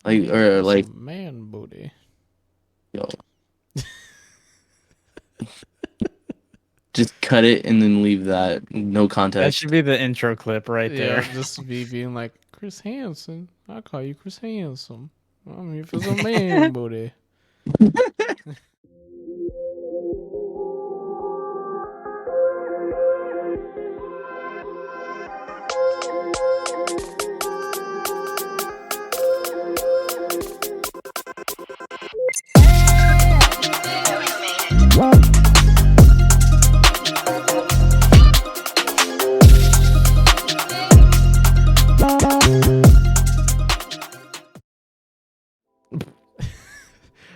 Like or like Some man booty. yo, just cut it and then leave that. No That should context. be the intro clip right Yeah, there. just me being like, Chris Hansen. I call you Chris Handsome. I'm here for some man booty.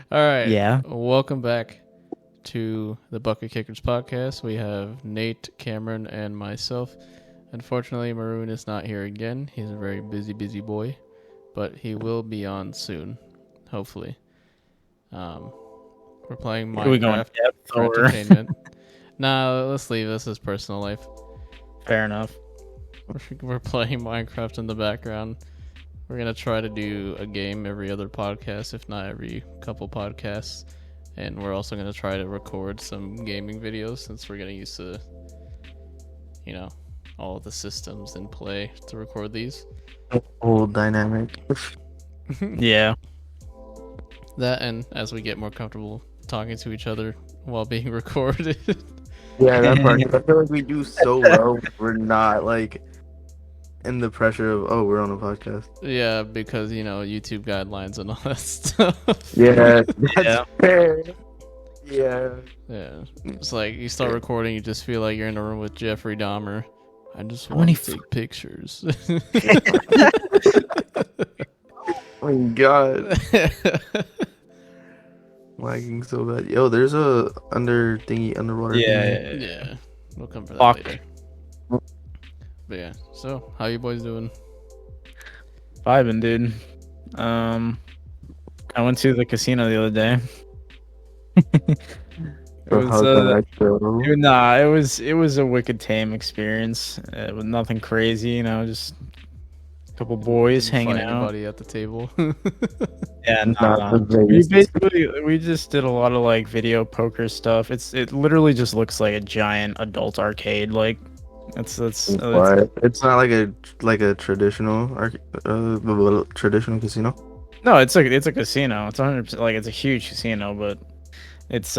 All right. Yeah. Welcome back to the Bucket Kickers podcast. We have Nate, Cameron, and myself. Unfortunately, Maroon is not here again. He's a very busy boy, but he will be on soon, hopefully. We're playing Are we going Minecraft depth for or? entertainment. Nah, let's leave this as personal life. Fair enough. We're playing Minecraft in the background. We're gonna try to do a game every other podcast, if not every couple podcasts. And we're also gonna try to record some gaming videos since we're getting used to, all the systems in play to record these. Whole dynamic. Yeah. That, and as we get more comfortable talking to each other while being recorded. Yeah, that part. I feel like we do so well. We're not like in the pressure of we're on a podcast. Yeah, because YouTube guidelines and all that stuff. Yeah, that's Yeah. fair. Yeah. Yeah, it's like you start recording, you just feel like you're in a room with Jeffrey Dahmer. I just How want many to take pictures. Oh my god, lagging so bad. Yo, there's a underwater. Yeah. thingy. Yeah, we'll come for that Fuck. later. But yeah, so how you boys doing? Vibing, dude. I went to the casino the other day. It So was how's that go? dude, nah, it was a wicked tame experience. It was nothing crazy, just a couple boys Didn't hanging fight out. anybody at the table. Yeah, Not nah. the We Vegas. we just did a lot of like video poker stuff. It literally just looks like a giant adult arcade. Like that's What? It's not like a traditional traditional casino. no, it's a casino. It's 100% like it's a huge casino, but it's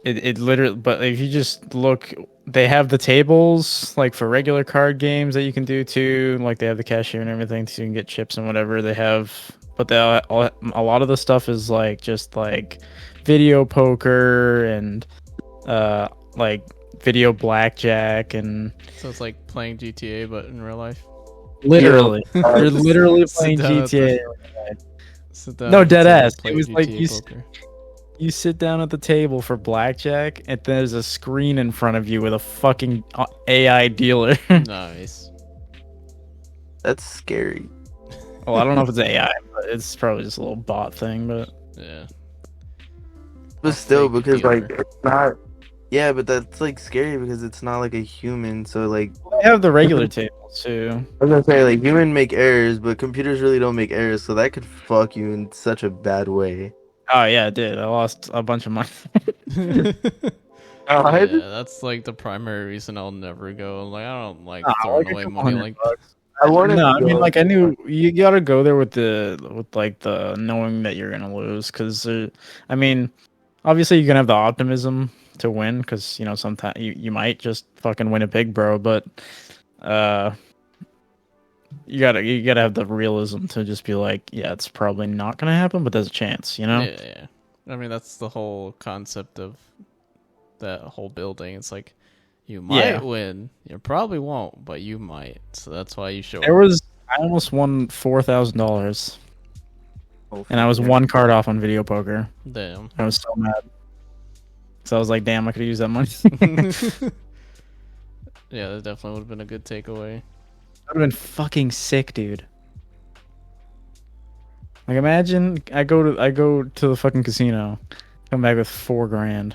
it literally, but if you just look, they have the tables like for regular card games that you can do too. Like they have the cashier and everything, so you can get chips and whatever they have. But a lot of the stuff is like just like video poker and like video blackjack and So it's like playing GTA but in real life. literally you're literally Sit playing down at the- GTA. Sit down No, at the dead table, ass. play It was like GTA poker. you sit down at the table for blackjack, and there's a screen in front of you with a fucking AI dealer. Nice. That's scary. Well, I don't know if it's AI, but it's probably just a little bot thing. But Yeah. But still, fake because like dealer. it's not. Yeah, but that's like scary because it's not like a human. So like they have the regular tables too. I was gonna say like human make errors, but computers really don't make errors. So that could fuck you in such a bad way. Oh yeah, it did. I lost a bunch of money. God. Yeah, that's like the primary reason I'll never go. Like I don't like Nah, throwing like a away couple money hundred like bucks. I wanted. No, to I mean go. like I knew you gotta go there with like the knowing that you're gonna lose because I mean obviously you can have the optimism to win because sometimes you might just fucking win a big bro, but you gotta have the realism to just be like, yeah, it's probably not gonna happen, but there's a chance, Yeah. I mean that's the whole concept of that whole building. It's like you might Yeah. win, you probably won't, but you might. So that's why you show There up. was I almost won $4,000 Oh, and I was fuck. one card off on video poker. Damn. I was so mad. So I was like, damn, I could use that money. Yeah, that definitely would have been a good takeaway. That would have been fucking sick, dude. Like imagine I go to the fucking casino, come back with $4,000.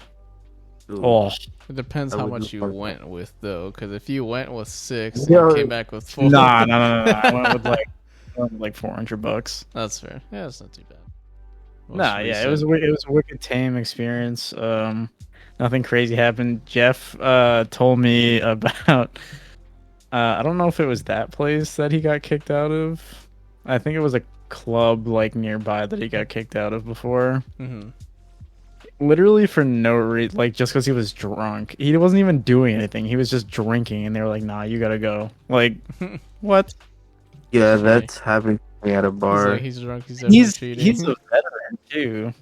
Ooh. Oh It depends I how would much do you fuck went with though, because if you went with 6 and Yo. you came back with 4, nah. I went with like $400. That's fair. Yeah, that's not too bad. Most Nah, yeah, it was a wicked tame experience. Nothing crazy happened. Jeff told me about I don't know if it was that place that he got kicked out of. I think it was a club like nearby that he got kicked out of before. Mm-hmm. Literally for no reason, like just because he was drunk. He wasn't even doing anything. He was just drinking, and they were like, "Nah, you gotta go." Like, what? Yeah, Okay. that's happened to me at a He's bar. like, he's drunk. He's definitely cheating. He's a veteran too.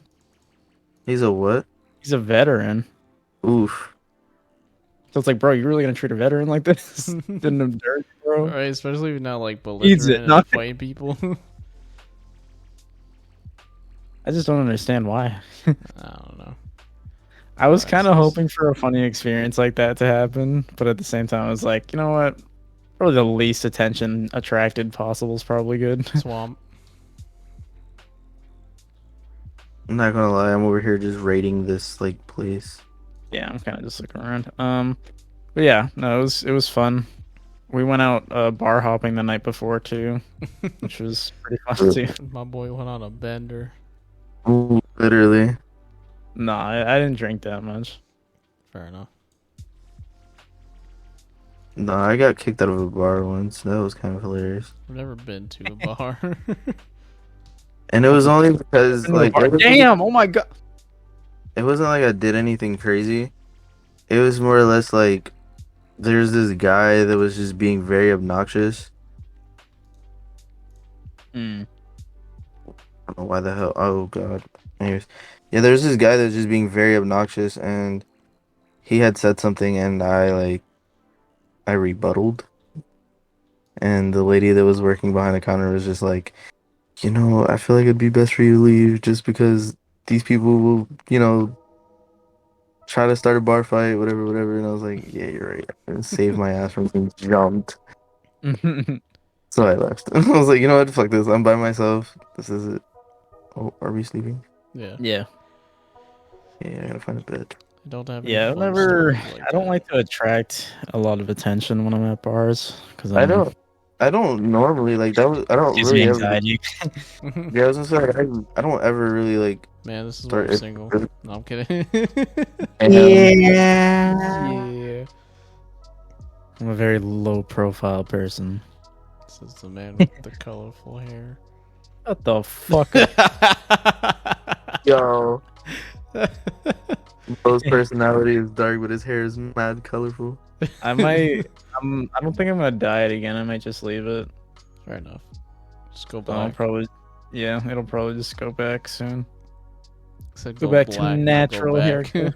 He's a what? He's a veteran. Oof. So it's like, bro, you really gonna treat a veteran like this? Didn't him dirt, bro. Right, especially if you're not like Needs it, belligerent and not- fighting people. I just don't understand why. I don't know. I was Alright, kind so of it's- hoping for a funny experience like that to happen, but at the same time, I was like, you know what? Probably the least attention attracted possible is probably good. Swamp. I'm not gonna lie, I'm over here just rating this like place. Yeah, I'm kind of just looking around. But yeah, no, it was fun. We went out bar hopping the night before too, which was pretty fun too. My boy went on a bender. Ooh, literally. Nah, I didn't drink that much. Fair enough. No, I got kicked out of a bar once. That was kind of hilarious. I've never been to a bar. And it was only because like Damn! Oh my god! it wasn't like I did anything crazy. It was more or less like there's this guy that was just being very obnoxious. Mm. I don't know why the hell. Oh god. Anyways, yeah, there's this guy that's just being very obnoxious, and he had said something, and I rebutted, and the lady that was working behind the counter was just like, you know, I feel like it'd be best for you to leave just because these people will, you know, try to start a bar fight, whatever. And I was like, yeah, you're right. I'm gonna save my ass from being jumped. So I left. I was like, you know what? Fuck this. I'm by myself. This is it. Oh, are we sleeping? Yeah. Yeah. Yeah, I gotta find a bed. I don't have any Yeah, fun whenever stories I don't that. like to attract a lot of attention when I'm at bars because I don't normally like that. I don't gives me really ever. anxiety. Yeah, I was gonna say I don't ever really like Man, this is why start. I'm single. No, I'm kidding. Yeah. I'm a very low profile person. This is the man with the colorful hair. What the fuck? Yo, Bo's personality is dark, but his hair is mad colorful. I don't think I'm gonna dye it again. I might just leave it. Fair enough. Just go I'll black. probably, yeah, it'll probably just go back soon. Said Go back to black, not natural go hair. back.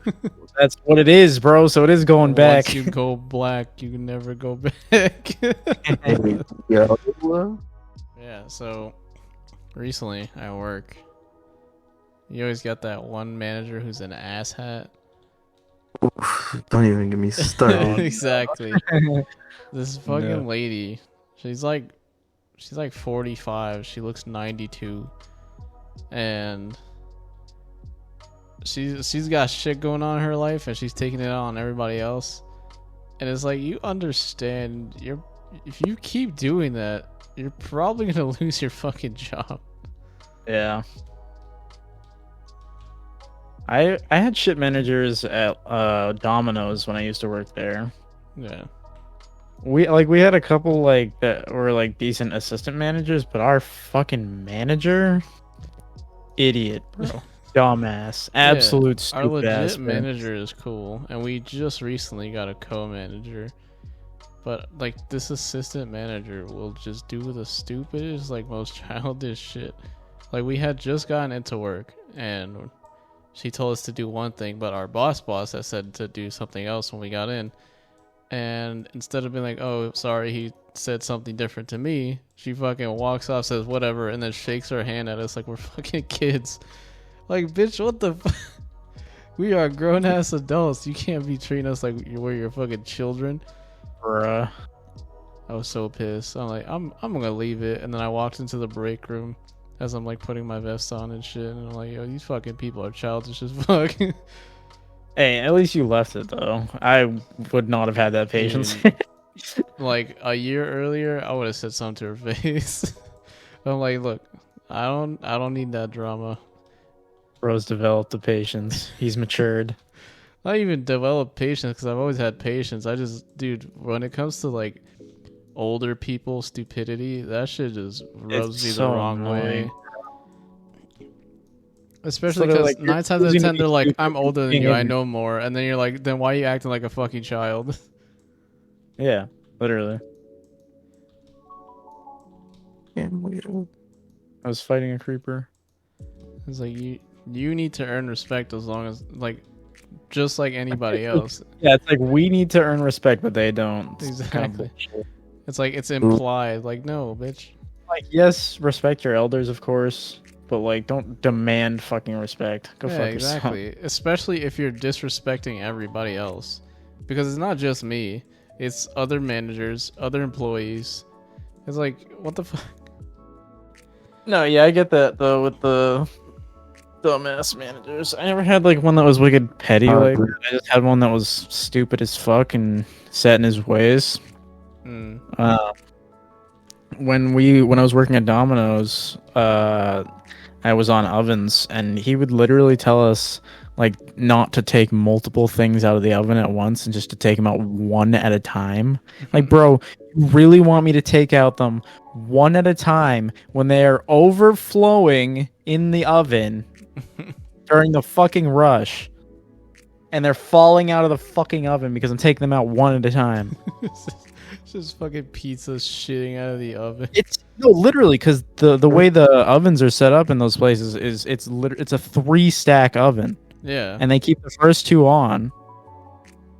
That's what it is, bro. So it is going back. Once you go black, you can never go back. Yo, Yeah, so recently at work, you always got that one manager who's an asshat. don't even get me started. Exactly. This fucking No. lady, she's like 45. She looks 92, and she's got shit going on in her life, and she's taking it out on everybody else. And it's like, you understand, if you keep doing that, you're probably gonna lose your fucking job. Yeah. I had shit managers at Domino's when I used to work there. Yeah. We had a couple like that were like decent assistant managers, but our fucking manager, idiot, bro, dumbass, absolute Our stupid ass. legit manager is cool, and we just recently got a co-manager. But like, this assistant manager will just do the stupidest, like most childish shit. Like, we had just gotten into work, and she told us to do one thing, but our boss had said to do something else when we got in. And instead of being like, oh, sorry, he said something different to me, she fucking walks off, says whatever, and then shakes her hand at us like we're fucking kids. Like, bitch, what the We are grown-ass adults. You can't be treating us like we're your fucking children. Bruh. I was so pissed. I'm like, I'm gonna leave it. And then I walked into the break room as I'm like putting my vest on and shit. And I'm like, yo, these fucking people are childish as fuck. Hey, at least you left it though. I would not have had that patience. Like a year earlier, I would have said something to her face. I'm like, look, I don't need that drama. Bro's developed the patience. He's matured. I even develop patience because I've always had patience. I just, dude, when it comes to like older people stupidity, that shit just rubs It's me the so wrong annoying. way. It's Especially literally because like you're 9 times out of choosing to 10, be they're like, stupid I'm for older than being you, I ignorant. know more. And then you're like, then why are you acting like a fucking child? Yeah, literally. Damn, I was fighting a creeper. It's like, you need to earn respect as long as, like, just like anybody else. Yeah, it's like we need to earn respect, but they don't. It's kind of Exactly. bullshit. It's like, it's implied. Like, no, bitch. Like, yes, respect your elders, of course, but like, don't demand fucking respect. Go Yeah, fuck yourself. exactly. Especially if you're disrespecting everybody else. Because it's not just me, it's other managers, other employees. It's like, what the fuck? No, yeah, I get that though with the dumbass managers. I never had like one that was wicked petty. Like that. I just had one that was stupid as fuck and set in his ways. Mm. When I was working at Domino's, I was on ovens, and he would literally tell us like not to take multiple things out of the oven at once, and just to take them out one at a time. Like, bro, you really want me to take out them one at a time when they are overflowing in the oven during the fucking rush, and they're falling out of the fucking oven because I'm taking them out one at a time. It's just fucking pizza shitting out of the oven. It's no, literally, because the way the ovens are set up in those places is it's a 3-stack oven, Yeah. and they keep the first 2 on,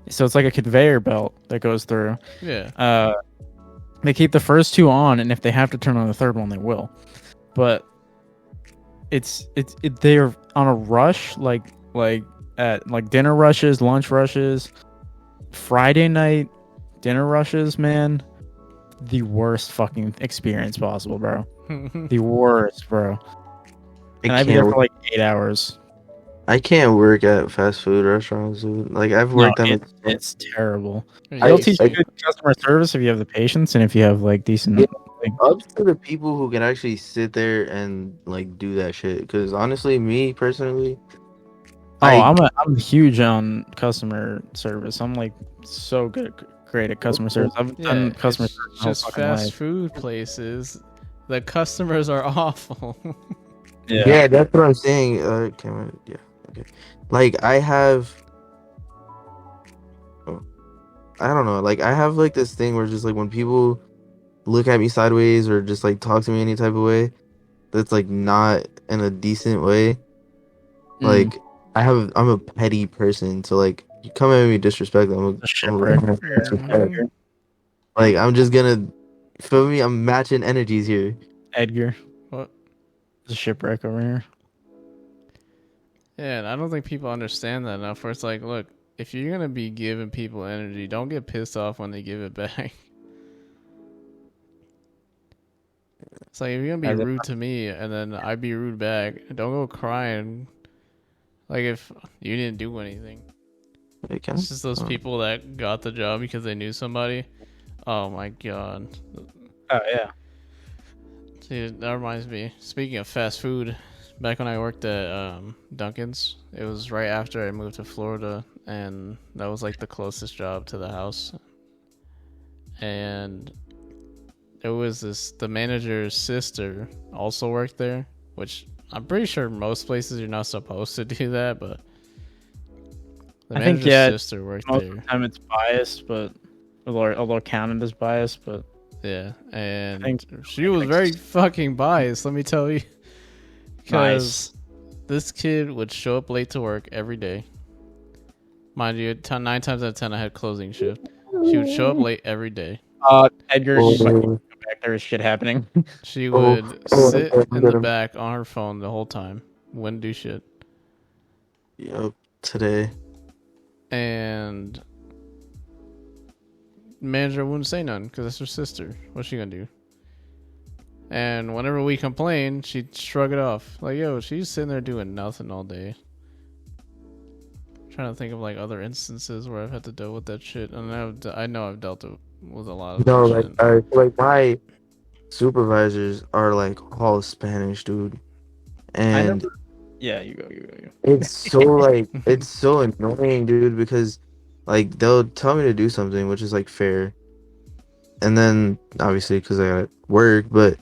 so it's like a conveyor belt that goes through. Yeah. They keep the first 2 on, and if they have to turn on the third one, they will. But they're on a rush, like at like dinner rushes, lunch rushes, Friday night dinner rushes, man. The worst fucking experience possible, bro. The worst, bro. And I'd be there for like 8 hours. I can't work at fast food restaurants, dude. Like I've No, worked on it's terrible. Yeah, They'll you- teach you good customer service if you have the patience and if you have like decent. Yeah. Like, up to the people who can actually sit there and like do that shit. Because honestly, me personally, I'm huge on customer service. I'm like so great at customer service. I've done yeah, customer it's service my whole just fucking fast life. food places. The customers are awful. yeah, that's what I'm saying. Yeah, okay. Like I have, oh, I don't know. Like I have like this thing where just like when people look at me sideways or just like talk to me any type of way, that's like not in a decent way. Like I'm a petty person, so like you come at me disrespect, like I'm just gonna feel me. I'm matching energies here. Edgar. What? There's a shipwreck over here. Yeah, and I don't think people understand that enough. Where it's like, look, if you're gonna be giving people energy, don't get pissed off when they give it back. It's like if you're gonna be rude to me and then I be rude back, don't go crying. Like if you didn't do anything. It's just those people that got the job because they knew somebody. Oh my god. Oh yeah. Dude, that reminds me. Speaking of fast food, back when I worked at Dunkin's, it was right after I moved to Florida, and that was like the closest job to the house. And it was the manager's sister also worked there, which I'm pretty sure most places you're not supposed to do that, but the I think manager's sister worked most there. of the time it's biased, but although counted as biased, but Yeah, and think she was very fucking biased, let me tell you. Because this kid would show up late to work every day. Mind you, 9 times out of 10 I had closing shift. She would show up late every day. Edgar, go back. There is shit happening. She would sit in the back on her phone the whole time. Wouldn't do shit. Yep, today. And manager wouldn't say nothing because that's her sister. What's she gonna do? And whenever we complain, she'd shrug it off. Like, yo, she's sitting there doing nothing all day. Trying to think of like other instances where I've had to deal with that shit, and I know I've dealt with a lot of No, that like shit. supervisors are like all Spanish, dude. I And never. Yeah, you go. You go. You. it's so like it's so annoying, dude, because like they'll tell me to do something, which is like fair. And then obviously because I gotta work, but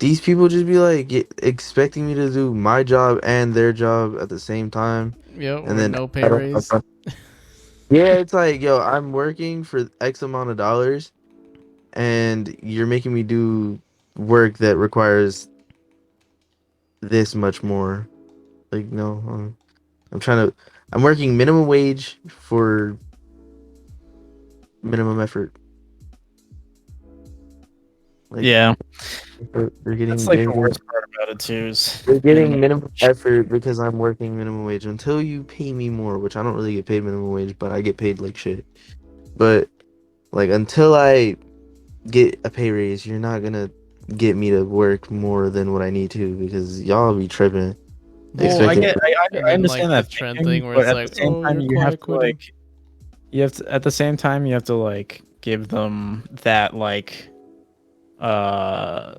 these people just be like expecting me to do my job and their job at the same time. Yep, And with then no pay raise. yeah, it's like, yo, I'm working for X amount of dollars and you're making me do work that requires this much more. Like, no, I'm trying to, I'm working minimum wage for minimum effort. Like, Yeah, they're that's getting, like the worst part about it too. Is they're minimum getting minimum wage. effort because I'm working minimum wage until you pay me more, which I don't really get paid minimum wage, but I get paid like shit. But like until I get a pay raise, you're not gonna get me to work more than what I need to because y'all be tripping, Well, expecting. And I then understand like the that trend thinking, thing where but it's at the like, same oh, time, you're you have quiet to quitting. at the same time, you have to like give them that like, uh,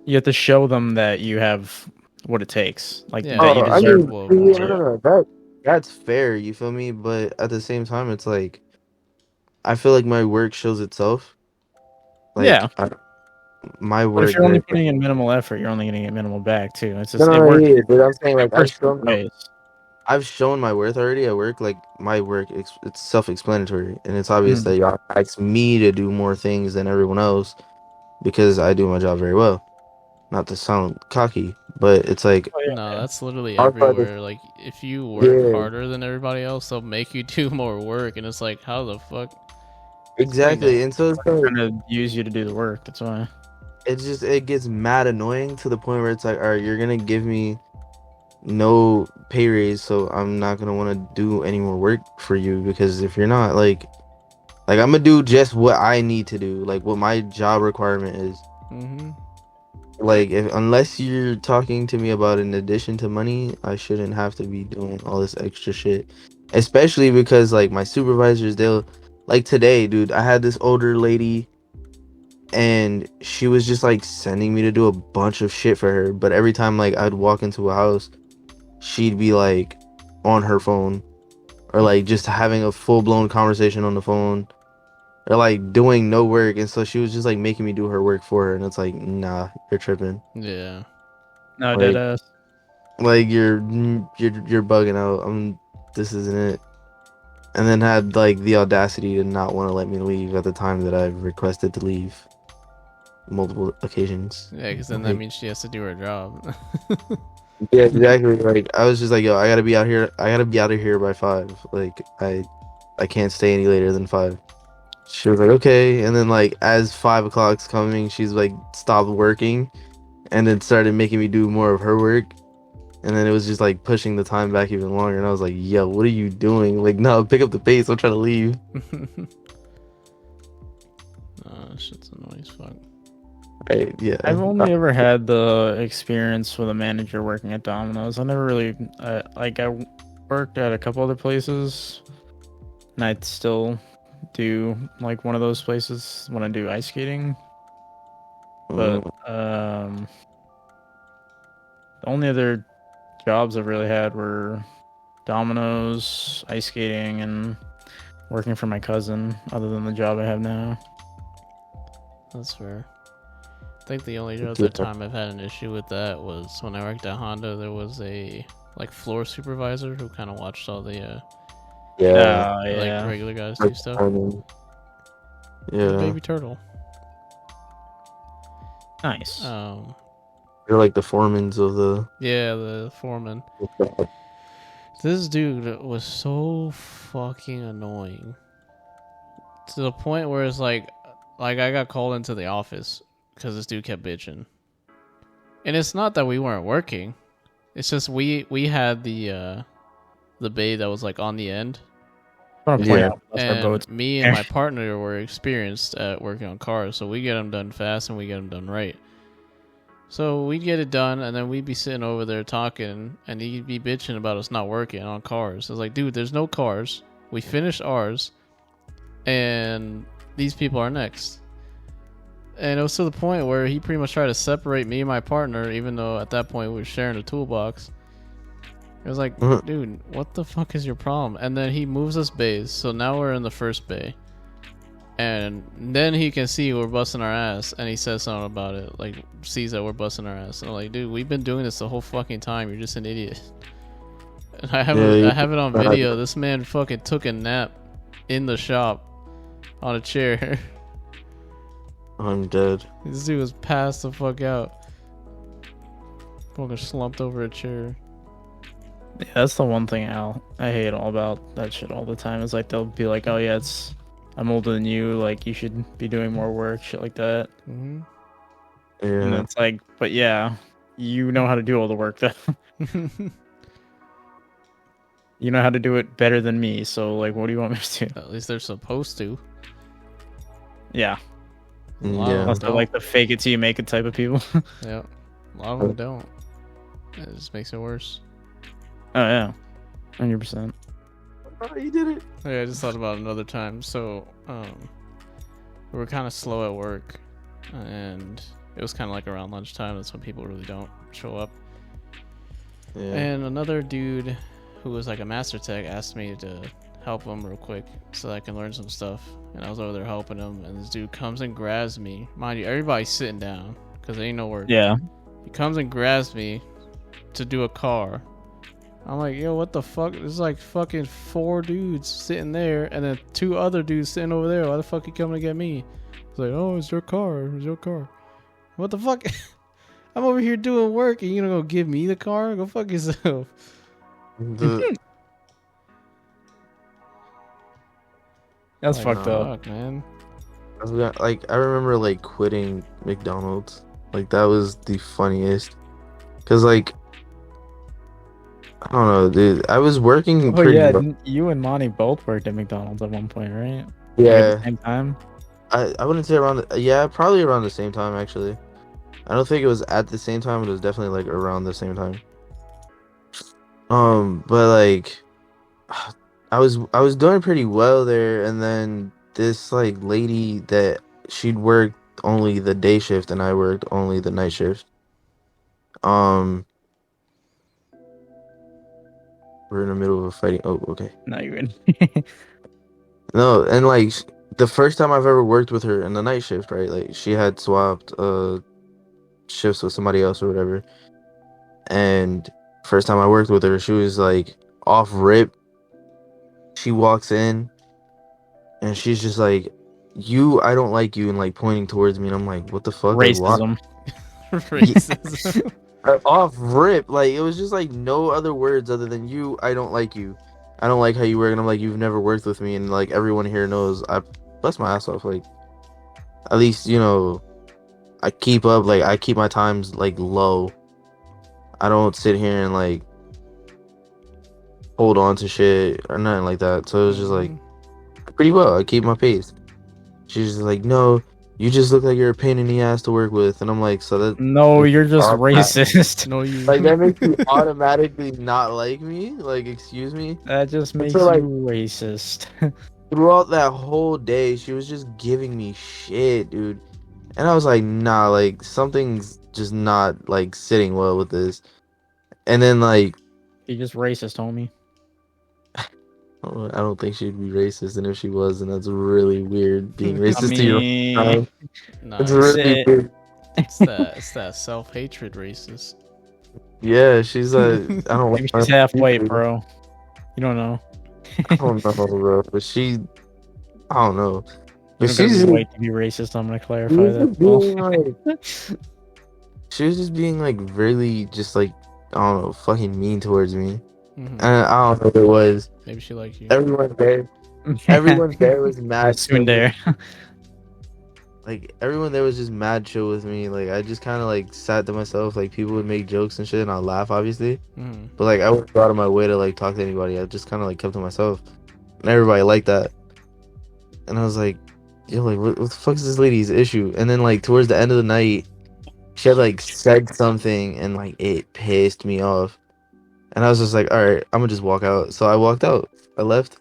you have to show them that you have what it takes, like Yeah, that you Oh, you I deserve mean, capable of yeah, no, more. no, no, that's fair. You feel me? But at the same time, it's like I feel like my work shows itself. Yeah, Like my but if work you're only very. putting in minimal effort, you're only going to get minimal back too. It's No, just no, it no, works. yeah, but I'm saying It like works both ways. I've shown my worth already at work. Like my work, it's self-explanatory, and it's obvious Mhm. that y'all ask me to do more things than everyone else because I do my job very well. Not to sound cocky, but it's like Oh No, yeah, that's literally our part of everywhere. Like, if you work yeah, harder than everybody else, they'll make you do more work, and it's like, how the fuck? Explain exactly. that. And so it's like trying to use you to do the work. That's why. it gets mad annoying to the point where it's like, all right, you're gonna give me no pay raise, so I'm not gonna want to do any more work for you because if you're not like I'm gonna do just what I need to do, like what my job requirement is. Mm-hmm. Like if unless you're talking to me about in addition to money, I shouldn't have to be doing all this extra shit. Especially because like my supervisors, they'll like today, dude, I had this older lady and she was just like sending me to do a bunch of shit for her, but every time like I'd walk into a house, she'd be like on her phone or like just having a full-blown conversation on the phone or like doing no work, and so she was just like making me do her work for her, and it's like, nah, you're tripping. Yeah. No, dead Like ass. like you're bugging out. This isn't it. And then had like the audacity to not want to let me leave at the time that I've requested to leave multiple occasions. Yeah, because then that Like, means she has to do her job. yeah, exactly. Like I was just like, yo, I gotta be out here. I gotta be out of here by 5. Like I can't stay any later than 5. She was like, okay. And then like as 5 o'clock's coming, she's like stopped working and then started making me do more of her work. And then it was just like pushing the time back even longer. And I was like, yo, what are you doing? Like, no, pick up the pace. I'm trying to leave. Shit's annoying as fuck. Right, yeah. I've only ever had the experience with a manager working at Domino's. I never really like I worked at a couple other places, and I'd still do like one of those places when I do ice skating. But the only other jobs I've really had were Domino's, ice skating, and working for my cousin. Other than the job I have now. That's fair. I think the only other yeah. time I've had an issue with that was when I worked at Honda. There was a like floor supervisor who kind of watched all the Yeah. like Yeah. regular guys do stuff. The Yeah. baby turtle. Nice. They're like the foremans of the. Yeah, the foreman. This dude was so fucking annoying to the point where it's like I got called into the office because this dude kept bitching. And it's not that we weren't working. It's just we had the bay that was like on the end. Yeah. And me and my partner were experienced at working on cars, so we get them done fast and we get them done right. So we'd get it done, and then we'd be sitting over there talking, and he'd be bitching about us not working on cars. I was like, dude, there's no cars. We finished ours, and these people are next. And it was to the point where he pretty much tried to separate me and my partner, even though at that point we were sharing a toolbox. It was like, Mhm. dude, what the fuck is your problem? And then he moves us bays, so now we're in the first bay. And then he can see we're busting our ass, and he says something about it, like sees that we're busting our ass. And I'm like, dude, we've been doing this the whole fucking time. You're just an idiot. And I have Yeah, I have it on video. This man fucking took a nap in the shop on a chair. I'm dead. This dude was passed the fuck out. Fucking slumped over a chair. Yeah, that's the one thing I hate all about that shit all the time. Is like they'll be like, "Oh yeah, I'm older than you. Like you should be doing more work, shit like that." Mm-hmm. And Yeah. it's like, but yeah, you know how to do all the work though. You know how to do it better than me. So like, what do you want me to do? At least they're supposed to. Yeah, A lot of Yeah. them unless they're like the fake it till you make it type of people. Yeah, a lot of them don't. It just makes it worse. Oh yeah, 100%. Oh, you did it. Yeah, I just thought about another time. So, we were kind of slow at work, and it was kind of like around lunchtime. That's when people really don't show up. Yeah. And another dude who was like a master tech asked me to help him real quick so that I can learn some stuff. And I was over there helping him, and this dude comes and grabs me. Mind you, everybody's sitting down because there ain't no work. Yeah, He comes and grabs me to do a car. I'm like, yo, what the fuck? There's like fucking 4 dudes sitting there, and then 2 other dudes sitting over there. Why the fuck you coming to get me? It's like, oh, it's your car. It's your car. What the fuck? I'm over here doing work, and you gonna go give me the car? Go fuck yourself. The, that's Like, fucked up. fuck, man. I remember like quitting McDonald's. Like that was the funniest. Cause like I don't know, dude. I was working Oh pretty yeah, well. you and Monty both worked at McDonald's at one point, right? Like, at the Yeah. same time. I wouldn't say yeah, probably around the same time actually. I don't think it was at the same time, but it was definitely like around the same time. But like I was doing pretty well there, and then this like lady that she'd worked only the day shift and I worked only the night shift. Um we're in the middle of a fighting. Oh, okay. No, you in. No, and like the first time I've ever worked with her in the night shift, right? Like she had swapped shifts with somebody else or whatever. And first time I worked with her, she was like off rip. She walks in and she's just like, "You, I don't like you," and like pointing towards me, and I'm like, "What the fuck?" Like, why? Racism. Racism. Off rip, like it was just like no other words other than "You, I don't like you. I don't like how you work," and I'm like, "You've never worked with me," and like everyone here knows I bust my ass off. Like at least I keep up. Like I keep my times like low. I don't sit here and like hold on to shit or nothing like that. So it was just like pretty well. I keep my pace. She's just like, "No, you just look like you're a pain in the ass to work with," and I'm like, "So that No, you're just Uh, racist. No, you. like that makes you automatically not like me? Like, excuse me?" That just makes so, like, you racist. Throughout that whole day, she was just giving me shit, dude. And I was like, "Nah, like something's just not like sitting well with this." And then like, You're just racist, homie. I don't think she'd be racist, and if she was, then that's really weird being racist I to your mean, child. Nah, It's really it. weird. it's that self-hatred racist. Yeah, she's I don't maybe like she's half white, bro. You don't know. I don't know, bro, but I don't know. You But don't gotta she's be white to be racist. I'm gonna she clarify was that. just being like, she was just being like really just like I don't know, fucking mean towards me. Mhm. And I don't know what it was. Maybe she liked you. Everyone there was mad Soon chill. there. Like everyone there was just mad chill with me. Like I just kind of like sat to myself. Like people would make jokes and shit, and I'd laugh, obviously. Mhm. But like I wouldn't go out of my way to like talk to anybody. I just kind of like kept to myself, and everybody liked that. And I was like, yo, like what the fuck is this lady's issue? And then like towards the end of the night, she had like said something, and like it pissed me off. And I was just like, all right, I'm gonna just walk out. So I walked out. I left.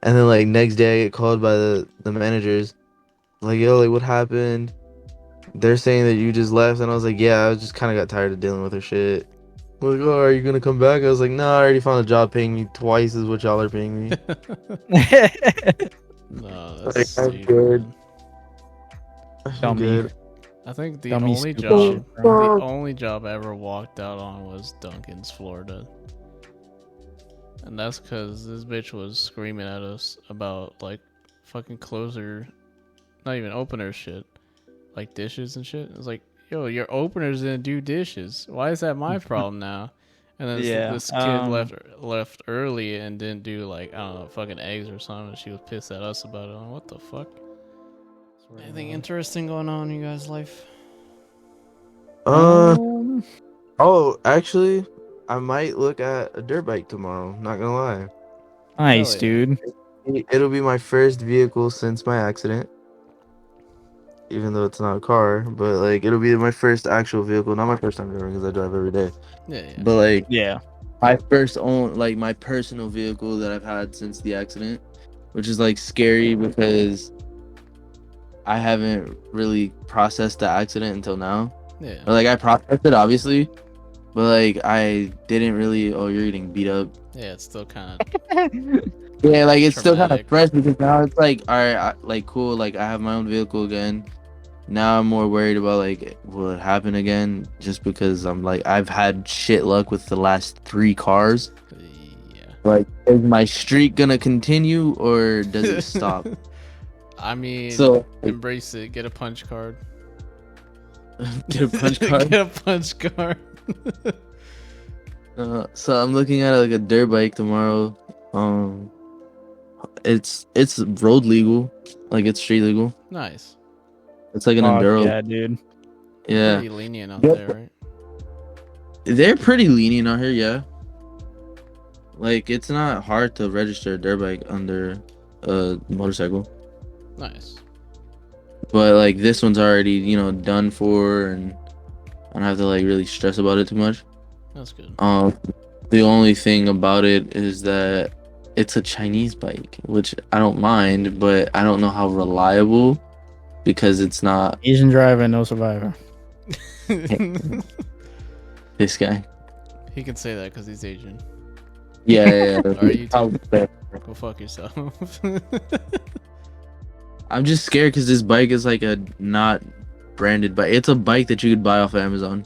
And then like next day I get called by the managers. Like, yo, like what happened? they're saying that you just left, and I was like, yeah, I just kind of got tired of dealing with her shit. Like, oh, are you gonna come back? I was like, no, I already found a job paying me twice as what y'all are paying me. No, that's Like, I'm stupid, good. man. I'm Dummy. good. I think the Dummy only stupid job, shit, bro. the only job I ever walked out on was Duncan's, Florida, and that's because this bitch was screaming at us about like fucking closer, not even opener shit, like dishes and shit. It's like, yo, your openers didn't do dishes. Why is that my problem now? And then Yeah. this kid left early and didn't do like, I don't know, fucking eggs or something. She was pissed at us about it. I'm like, what the fuck? Anything interesting going on in you guys' life? Um, Oh, actually, I might look at a dirt bike tomorrow. Not gonna lie. nice, Hell yeah. dude. It'll be my first vehicle since my accident, even though it's not a car. But like, it'll be my first actual vehicle, not my first time driving because I drive every day. Yeah, yeah. But like, Yeah. my first own, like my personal vehicle that I've had since the accident, which is like scary because I haven't really processed the accident until now. Yeah. Or like, I processed it obviously, but like I didn't really. Oh, you're getting beat up. Yeah, it's still kind of Yeah, like it's still kind of traumatic. fresh because now it's like, all right, like cool, like I have my own vehicle again. Now I'm more worried about like, will it happen again? Just because I'm like, I've had shit luck with the last 3 cars. Yeah. Like, is my streak gonna continue or does it stop? I mean, So, embrace it. Get a punch card. get a punch card. Get a punch card. So I'm looking at like a dirt bike tomorrow. It's road legal, like it's street legal. Nice. It's like an Fuck enduro. yeah, dude. Yeah, Pretty lenient out Yep. there, right? they're pretty lenient out here. Yeah, like it's not hard to register a dirt bike under a motorcycle, Nice. but like this one's already done for, and I don't have to like really stress about it too much. That's good. The only thing about it is that it's a Chinese bike, which I don't mind, but I don't know how reliable because it's not Asian driver, no survivor. this guy. He can say that because he's Asian. Yeah. Are you I'll- Go fuck yourself. I'm just scared because this bike is like a not branded bike. It's a bike that you could buy off of Amazon.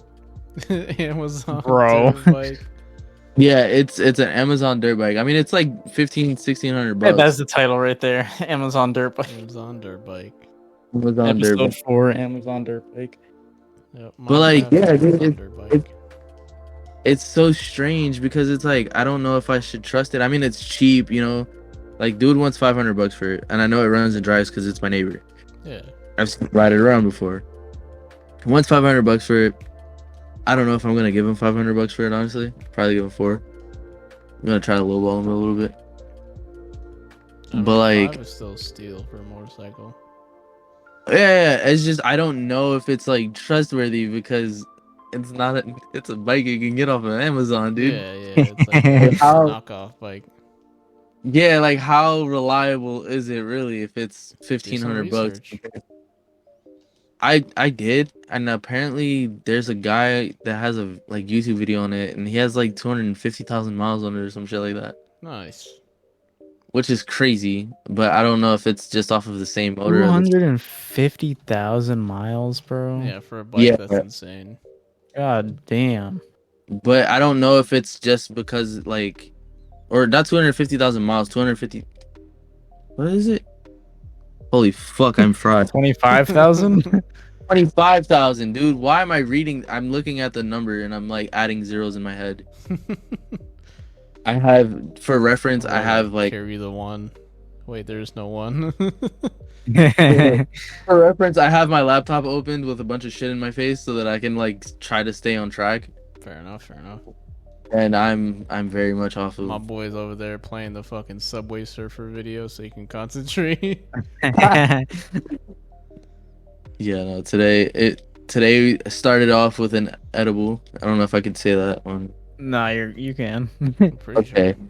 Amazon Bro. dirt bike. Yeah, it's an Amazon dirt bike. I mean, it's like 1,500-1,600 Yeah, bucks. that's the title right there. Amazon Dirt Bike. Amazon dirt bike. Amazon dirt Episode bike. 4, Amazon Dirt Bike. Yep, But like, Minecraft yeah, dude, Amazon dirt bike. it's so strange because it's like I don't know if I should trust it. I mean, it's cheap, Like, dude wants 500 bucks for it, and I know it runs and drives because it's my neighbor. Yeah. I've seen him ride it around before. He wants 500 bucks for it. I don't know if I'm gonna give him 500 bucks for it. Honestly, probably give him 4. I'm gonna try to lowball him a little bit. I mean, But like, 5 is still steal for a motorcycle. yeah, it's just I don't know if it's like trustworthy because it's not it's a bike you can get off of Amazon, dude. Yeah, it's like a How- knockoff bike. Yeah, like how reliable is it really if it's Do some 1,500 bucks? research. I did, and apparently there's a guy that has a like YouTube video on it, and he has like 250,000 miles on it or some shit like that, Nice. which is crazy. But I don't know if it's just off of the same motor. 250,000 miles, bro. Yeah, for a bike, Yeah. that's insane. God damn. But I don't know if it's just because like, or not 250,000 miles, 250. What is it? Holy fuck, I'm fried. 25,000? 25,000, dude. Why am I reading? I'm looking at the number and I'm like adding zeros in my head. I have, for reference, I have like, carry the one. Wait, there's no one. for reference, I have my laptop opened with a bunch of shit in my face so that I can like try to stay on track. Fair enough. And I'm very much off My of. boy's over there playing the fucking Subway Surfer video so he can concentrate. Yeah, no. Today started off with an edible. I don't know if I could say that one. Nah, you can. I'm pretty Okay. sure.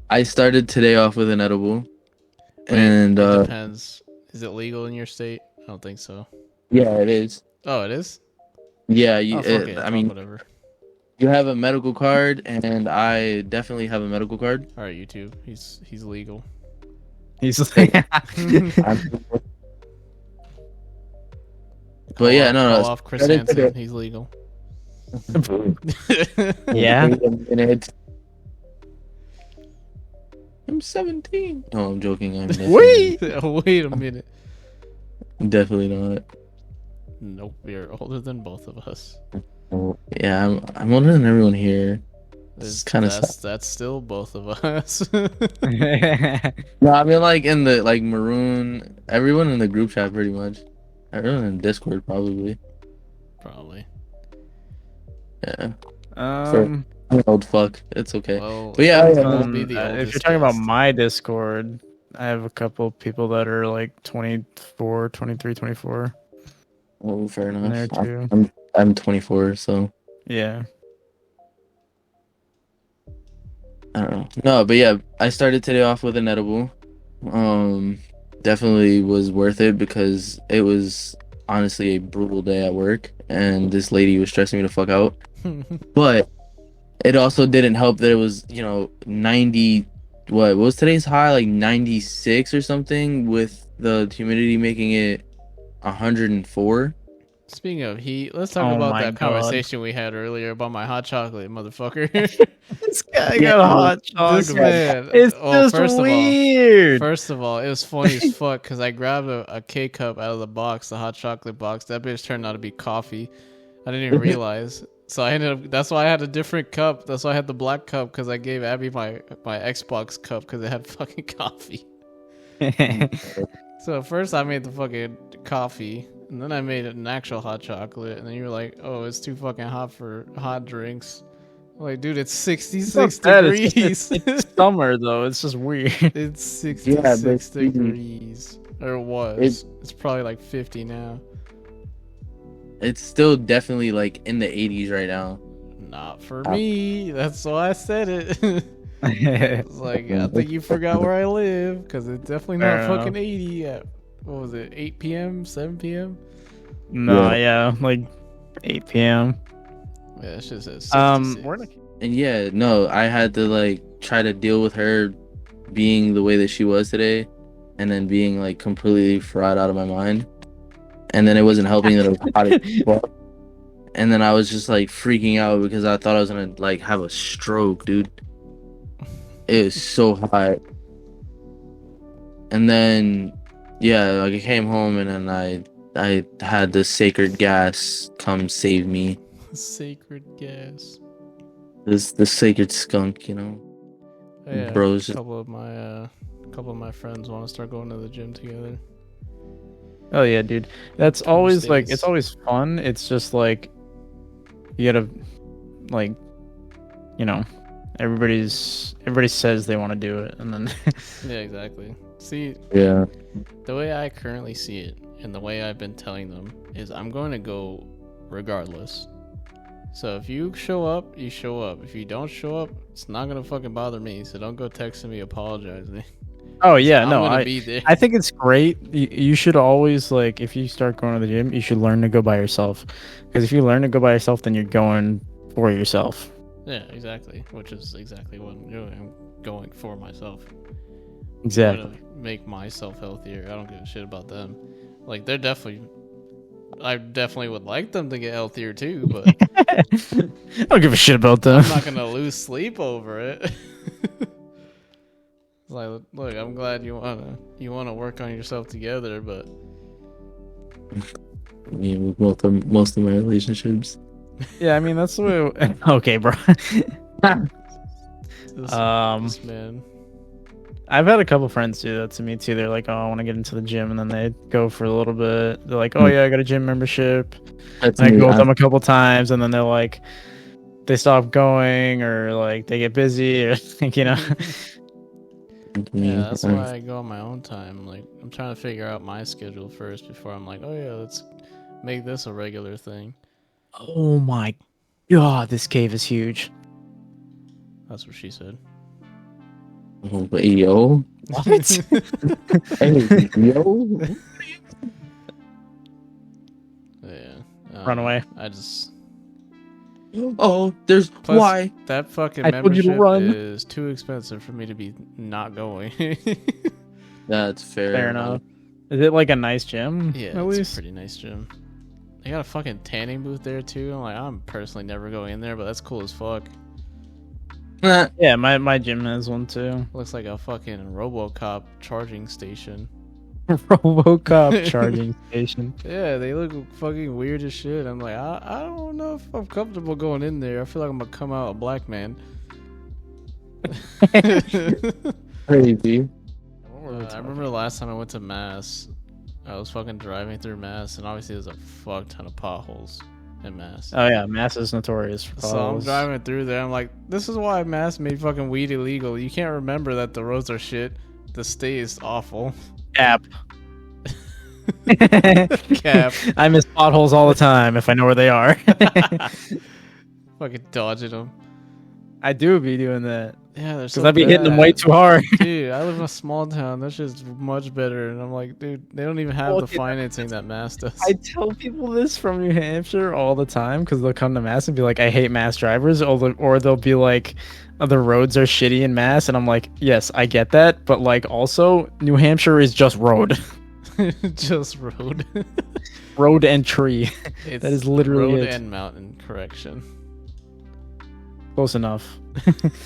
I started today off with an edible, Wait, and it depends. Is it legal in your state? I don't think so. yeah, it is. Oh, it is. Yeah, Oh, fuck it. I Fuck mean, whatever. you have a medical card, and I definitely have a medical card. All right, YouTube. He's legal. He's Thank- like, I'm- but Call yeah, off. no, Call no. off Chris Started Hansen. today. He's legal. yeah. Wait a minute. I'm 17. No, I'm joking. I'm Wait. Wait a minute. definitely not. Nope, you're older than both of us. Yeah, I'm older than everyone here. It's kind of That's still both of us. No, I mean like in the like maroon, everyone in the group chat pretty much. Everyone in Discord probably. Probably. Yeah. um, I'm an old fuck. It's okay. Well, But yeah, you won't be the if oldest you're talking about guest. my Discord, I have a couple people that are like 24, 23, 24. Oh, fair In there enough. too. I'm 24, so Yeah. I don't know. No, but yeah, I started today off with an edible. Definitely was worth it because it was honestly a brutal day at work, and this lady was stressing me the fuck out. But it also didn't help that it was 90. What was today's high? Like 96 or something, with the humidity making it 104. Speaking of heat, let's talk Oh about my that God. conversation we had earlier about my hot chocolate, motherfucker. This guy Yeah, got a hot chocolate. This man. It's Oh, just weird. First of all, it was funny as fuck because I grabbed a K cup out of the box, the hot chocolate box. That bitch turned out to be coffee. I didn't even realize. So I ended up. That's why I had a different cup. That's why I had the black cup because I gave Abby my Xbox cup because it had fucking coffee. So first I made the fucking coffee, and then I made an actual hot chocolate, and then you were like, "Oh, it's too fucking hot for hot drinks." I'm like, dude, it's 66 Bad, degrees. it's summer though. It's just weird. It's 66 degrees. Or it was. It's probably like 50 now. It's still definitely like in the 80s right now. Not for me. That's why I said it. It's like, I think you forgot where I live, because it's definitely not Fair fucking enough. 80 at, what was it, 8 p.m., 7 p.m.? No, yeah, like 8 p.m. Yeah, it's just at 66. We're in And yeah, no, I had to like try to deal with her being the way that she was today, and then being like completely fried out of my mind. And then it wasn't helping that it was hot as fuck. And then I was just like freaking out because I thought I was gonna like have a stroke, dude. It was so hot. And then yeah, like I came home and then I had the sacred gas come save me. Sacred gas. The sacred skunk, Oh, yeah, Bros. a couple of my friends want to start going to the gym together. Oh yeah, dude. That's always like, days. it's always fun. It's just like you gotta like, everybody says they want to do it, and then Yeah, exactly. See, Yeah. the way I currently see it, and the way I've been telling them, is I'm going to go regardless. So if you show up, you show up. If you don't show up, it's not gonna fucking bother me. So don't go texting me apologizing. oh yeah, I'm no, gonna be there. I think it's great. You should always like, if you start going to the gym, you should learn to go by yourself. Because if you learn to go by yourself, then you're going for yourself. Yeah, exactly. Which is exactly what I'm doing. I'm going for myself. Exactly. I'm gonna make myself healthier. I don't give a shit about them. Like they're definitely. I definitely would like them to get healthier too, but I don't give a shit about them. I'm not gonna lose sleep over it. It's like, look, I'm glad you wanna work on yourself together, but I mean, with most of my relationships. Yeah, I mean that's the way. Okay, bro. this man. I've had a couple friends do that to me too. They're like, "Oh, I want to get into the gym," and then they go for a little bit. They're like, "Oh yeah, I got a gym membership." That's And I me. go with them a couple times, and then they're like, they stop going, or like they get busy, or Yeah, that's why I go on my own time. Like, I'm trying to figure out my schedule first before I'm like, oh yeah, let's make this a regular thing. Oh my god, this cave is huge. That's what she said. Oh, but yo, What? hey, yo. Yeah, Run away. I just Oh, there's plus why? that fucking I told you to membership run. is too expensive for me to be not going. That's fair. Fair enough. Is it like a nice gym? Yeah, At it's least. a pretty nice gym. They got a fucking tanning booth there too. I'm personally never going in there, but that's cool as fuck. Yeah, my gym has one too. Looks like a fucking RoboCop charging station. RoboCop charging station. Yeah, they look fucking weird as shit. I'm like, I don't know if I'm comfortable going in there. I feel like I'm gonna come out a black man. Crazy. I remember the last time I went to Mass, I was fucking driving through Mass, and obviously there's a fuck ton of potholes in Mass. Oh yeah, Mass is notorious for So I'm potholes. driving through there. I'm like, this is why Mass made fucking weed illegal. You can't remember that the roads are shit. The state is awful. Cap. Cap. I miss potholes all the time if I know where they are. Fucking dodging them. I do be doing that. Yeah, they're Because so I'd be hitting them way bad. too hard. Dude, I live in a small town. That's just much better. And I'm like, dude, they don't even have Well, the yeah, financing that Mass does. I tell people this from New Hampshire all the time because they'll come to Mass and be like, I hate Mass drivers. Or they'll be like, oh, the roads are shitty in Mass. And I'm like, yes, I get that. But like also, New Hampshire is just road. Just road. Road and tree. It's That is literally road it. and mountain. Correction. Close enough.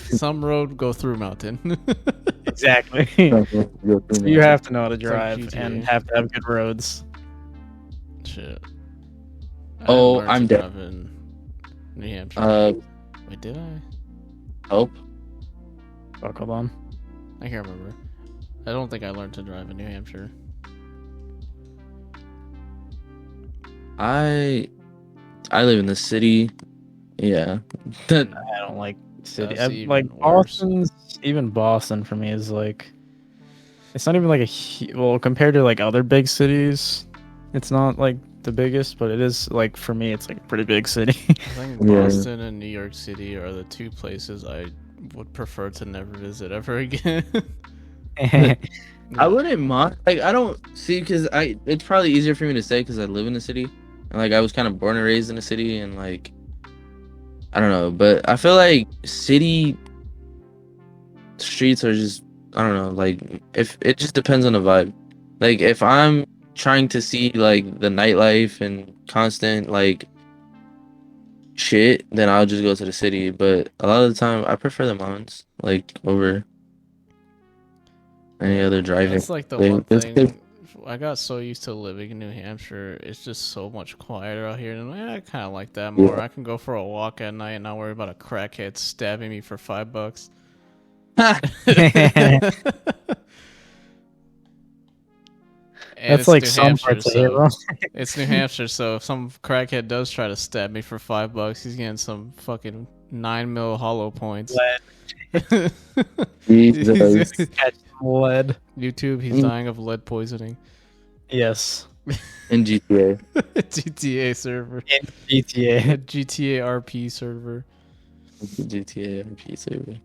Some road go through mountain. Exactly. You have to know how to like drive GTA. and have to have good roads. Shit. I Oh, learned I'm to dead. drive in New Hampshire. Wait, did I? Help. Fuck, hold on. I can't remember. I don't think I learned to drive in New Hampshire. I live in the city. Yeah. I don't like city. That's Like even worse. even Boston for me is like, it's not even like well, compared to like other big cities, it's not like the biggest, but it is like for me, it's like a pretty big city. I think Yeah. Boston and New York City are the two places I would prefer to never visit ever again. I wouldn't mind. Like, I don't see, because it's probably easier for me to say because I live in the city. And, like, I was kind of born and raised in the city. And, like, I don't know. But I feel like city streets are just, I don't know. Like, if it just depends on the vibe. Like, if I'm trying to see, like, the nightlife and constant, like, shit, then I'll just go to the city. But a lot of the time, I prefer the mountains, like, over any other driving. That's like the They- one it's- thing. I got so used to living in New Hampshire. It's just so much quieter out here. And I kind of like that more. Yeah. I can go for a walk at night and not worry about a crackhead stabbing me for $5. And That's it's like New some Hampshire, parts of so- Hero. It's New Hampshire, so if some crackhead does try to stab me for $5, he's getting some fucking 9mm hollow points. Jesus. Catch lead. YouTube, he's dying of lead poisoning. Yes. In GTA. GTA server. In GTA. GTA RP server. GTA RP server.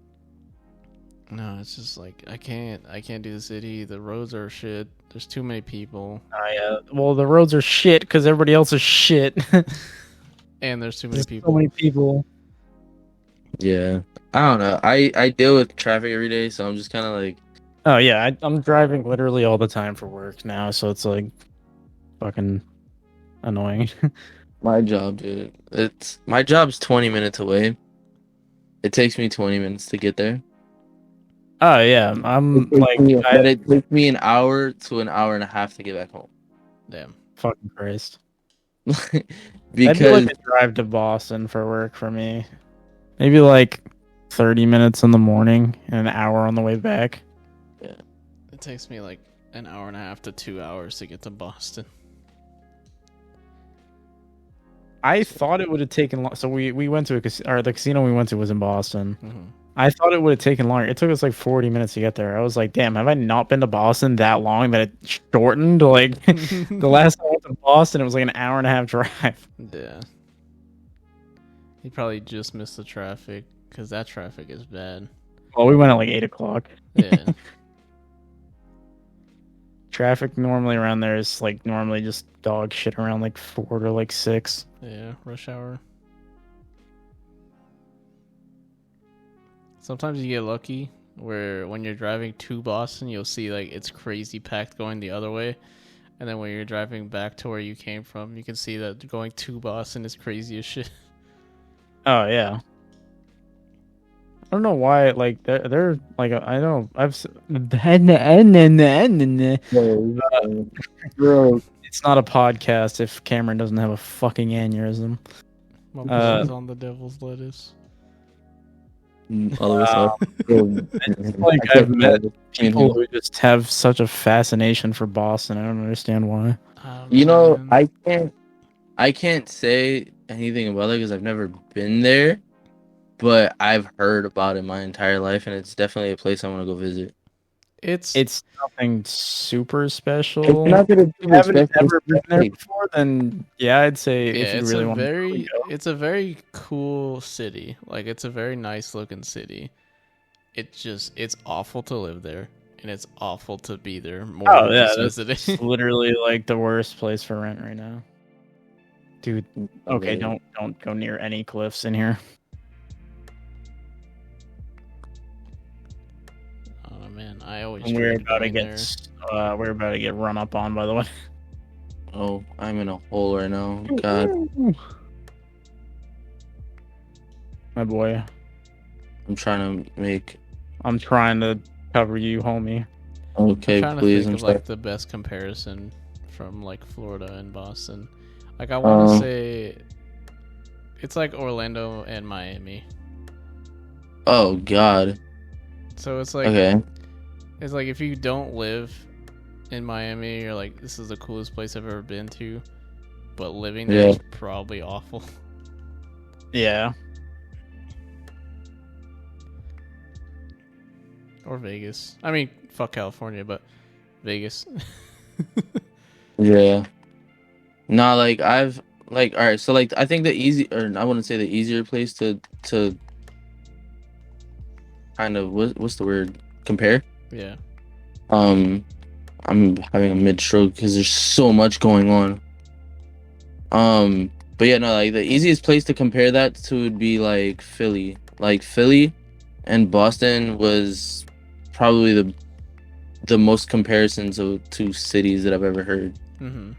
No, it's just like I can't do the city. The roads are shit. There's too many people. Oh yeah. Well, the roads are shit because everybody else is shit. And there's too many There's people. so many people. Yeah. I don't know. I deal with traffic every day, so I'm just kind of like, Oh yeah, I'm driving literally all the time for work now, so it's like fucking annoying. my job, dude. My job's 20 minutes away. It takes me 20 minutes to get there. Oh yeah, I'm like But it takes me an hour to an hour and a half to get back home. Damn. fucking Christ. That'd Because be like a drive to Boston for work for me. Maybe like 30 minutes in the morning and an hour on the way back. It takes me like an hour and a half to 2 hours to get to Boston. I thought it would have taken long. So we went to the casino we went to was in Boston. Mm-hmm. I thought it would have taken longer. It took us like 40 minutes to get there. I was like, damn, have I not been to Boston that long that it shortened? Like the last time I went to Boston, it was like an hour and a half drive. Yeah. He probably just missed the traffic because that traffic is bad. Well, we went at like 8 o'clock. Yeah. traffic normally around there is like normally just dog shit around like 4 to like 6. Yeah, rush hour. Sometimes you get lucky where when you're driving to Boston, you'll see like it's crazy packed going the other way. And then when you're driving back to where you came from, you can see that going to Boston is crazy as shit. Oh yeah. I don't know why. Like they're like I know I've. Bro, It's not a podcast if Cameron doesn't have a fucking aneurysm. My blood's on the devil's lettuce. all of us are. Like I've met people who just have such a fascination for Boston. I don't understand why. You know, Man. I can't say anything about it because I've never been there, but I've heard about it my entire life, and it's definitely a place I want to go visit. It's nothing super special. It's not that it's If you haven't special, ever been there before, then yeah, I'd say yeah, if you it's really a want very to go. it's a very cool city. Like it's a very nice looking city. It's awful to live there, and it's awful to be there more Oh than yeah, just that's visiting. literally like the worst place for rent right now. Dude, okay, Okay. don't go near any cliffs in here. Oh man, I always And we're dread about to going get there. we're about to get run up on, by the way. Oh, I'm in a hole right now. God, My boy, I'm trying to make. I'm trying to cover you, homie. Okay, I'm trying please. to I'm think of sorry. like the best comparison from like Florida and Boston. Like I want to say it's like Orlando and Miami. Oh God. So it's like Okay. it's like if you don't live in Miami, you're like this is the coolest place I've ever been to, but living there is probably awful. Yeah. Or Vegas. I mean, fuck California, but Vegas. Yeah. Nah, like I've like all right. So like I think the easy, or I wouldn't say the easier place to kind of what's the word, compare. Yeah. I'm having a mid stroke because there's so much going on. But yeah, no, like the easiest place to compare that to would be like Philly. Like Philly and Boston was probably the most comparisons of two cities that I've ever heard. Mm-hmm.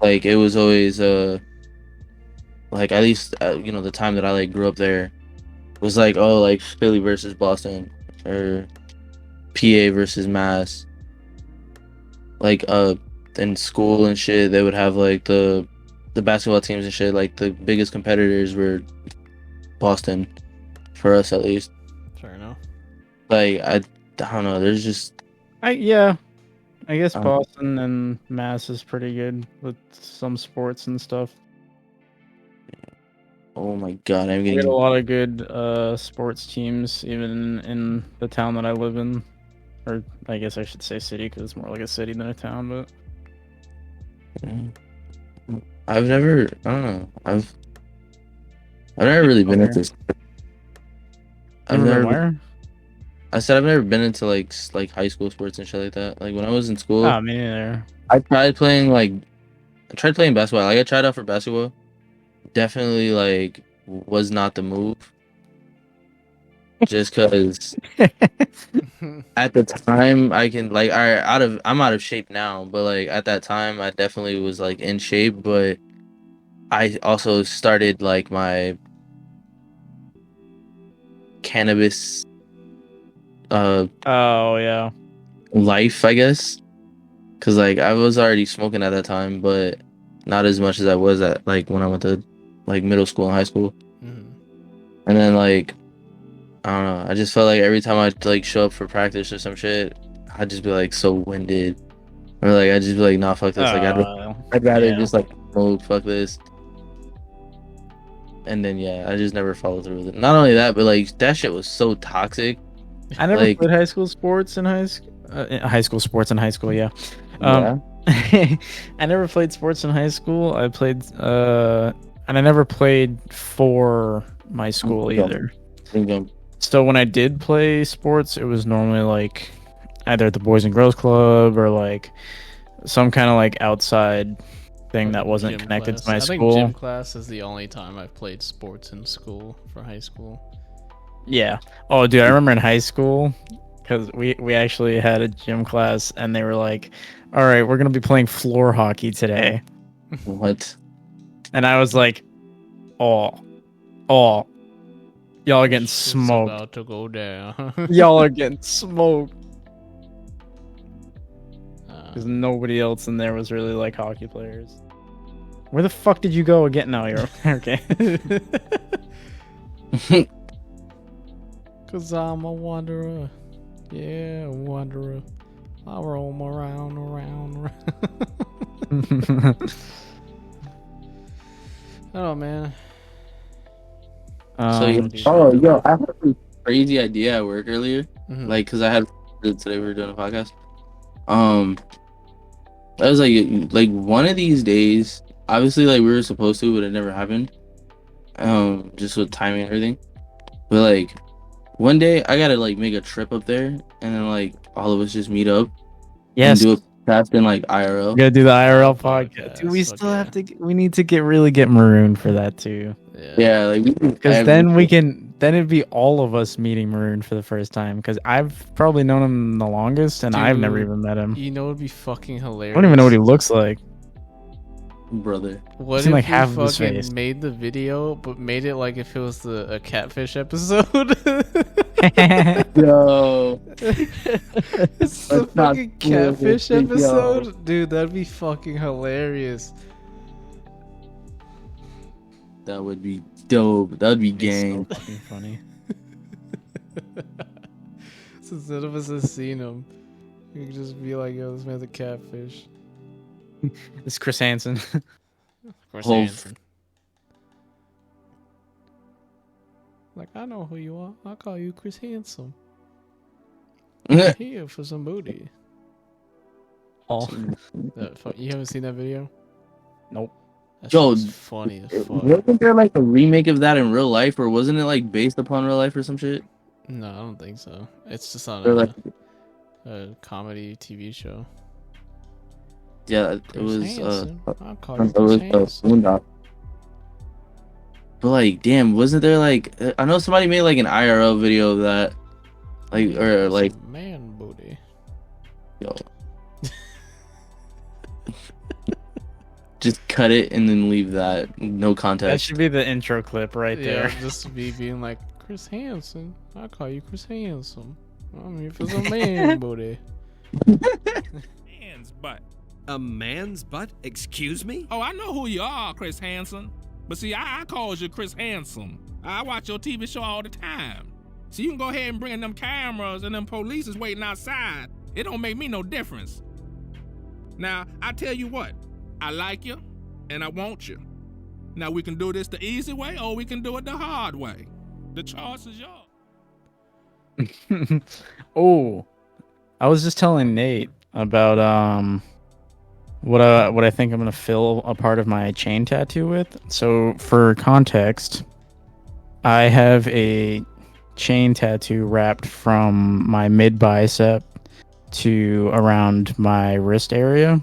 Like it was always like at least you know, the time that I like grew up there was like, oh, like Philly versus Boston or PA versus Mass. Like in school and shit, they would have like the basketball teams and shit. Like the biggest competitors were Boston, for us at least. Fair enough. Like I don't know. There's just I guess Boston and Mass is pretty good with some sports and stuff. oh my God, I'm We getting get a lot of good sports teams, even in the town that I live in, or I guess I should say city because it's more like a city than a town. But I've never. I don't know. I've never really been into. I've never. where? I said I've never been into like high school sports and shit like that. Like when I was in school, Ah, me neither. I tried playing basketball. Like I tried out for basketball. Definitely like was not the move. Just because at the time I can like I'm out of shape now, but like at that time I definitely was like in shape, but I also started like my cannabis Oh yeah. life, I guess, because like I was already smoking at that time, but not as much as I was at like when I went to like middle school and high school. Mm-hmm. And then like I don't know, I just felt like every time I'd like show up for practice or some shit, I'd just be like so winded, or like I'd just be like, nah, fuck this. Like I'd rather yeah. just like smoke, fuck this. And then yeah, I just never followed through with it. Not only that, but like that shit was so toxic. I never like- played high school sports in high school. High school sports in high school, yeah. Yeah. I never played sports in high school. I played, and I never played for my school Yeah. either. Think I'm- So when I did play sports, it was normally like either at the Boys and Girls Club or like some kind of like outside thing that wasn't Gym connected class. to my I think gym school. class is the only time I've played sports in school for high school. Yeah. Oh, dude, I remember in high school because we actually had a gym class and they were like, "All right, we're gonna be playing floor hockey today," What? and I was like, "Oh, oh, y'all are getting Shit's smoked. about to go down. Y'all are getting smoked." Because Uh, nobody else in there was really like hockey players. Where the fuck did you go again? No, you're okay. Cause I'm a wanderer. Yeah, a wanderer. I roam around. Oh man. So, Um, yo, I had a crazy idea at work earlier. Mhm. Like, cause I had today we were doing a podcast. I was like one of these days. Obviously, like we were supposed to, but it never happened. Just with timing and everything. But like one day, I gotta like make a trip up there, and then like all of us just meet up and yes, do a podcast in like IRL. we gotta do the IRL podcast, podcast. Dude, we fuck still yeah. have to. We need to really get Maroon for that too. Yeah, like Because then we can. Then it'd be all of us meeting Maroon for the first time. Because I've probably known him the longest, and I've never Dude, even met him. You know what'd be fucking hilarious? I don't even know what he looks like. brother. What seen, if like, we half of his fucking face. made the video, but made it like if it was a catfish episode? Yo, It's the Let's not fucking do it, catfish yo. episode, dude. That'd be fucking hilarious. that would be dope. That would be It's so gang. fucking funny. Since none of us has seen him, you could just be like, "Yo, this man's a catfish." It's Chris Hansen. Of course, Whole Hanson. Like, I know who you are. I'll call you Chris Handsome. Here for some booty. You haven't seen that video? Nope. That Yo, shit's funny as fuck. Wasn't there like a remake of that in real life, or wasn't it like based upon real life or some shit? No, I don't think so. It's just on Or like, a comedy TV show. yeah, it Chris was. Hansen. I'll call It you was Chris Hansen. Boondock. But like, damn, wasn't there like? I know somebody made like an IRL video of that, like, or That's like, a man booty. yo, just cut it and then leave that, no That context. should be the intro clip right Yeah, there. just me being like, Chris Hansen. I'll call you Chris Handsome. I mean, if it's a man booty. Man's butt. A man's butt? Excuse me? Oh, I know who you are, Chris Hansen. But see, I calls you Chris Handsome. I watch your TV show all the time. So you can go ahead and bring them cameras and them police is waiting outside. It don't make me no difference. Now, I tell you what, I like you and I want you. Now we can do this the easy way or we can do it the hard way. The choice is yours. Oh, I was just telling Nate about what I think I'm gonna fill a part of my chain tattoo with. So for context, I have a chain tattoo wrapped from my mid bicep to around my wrist area,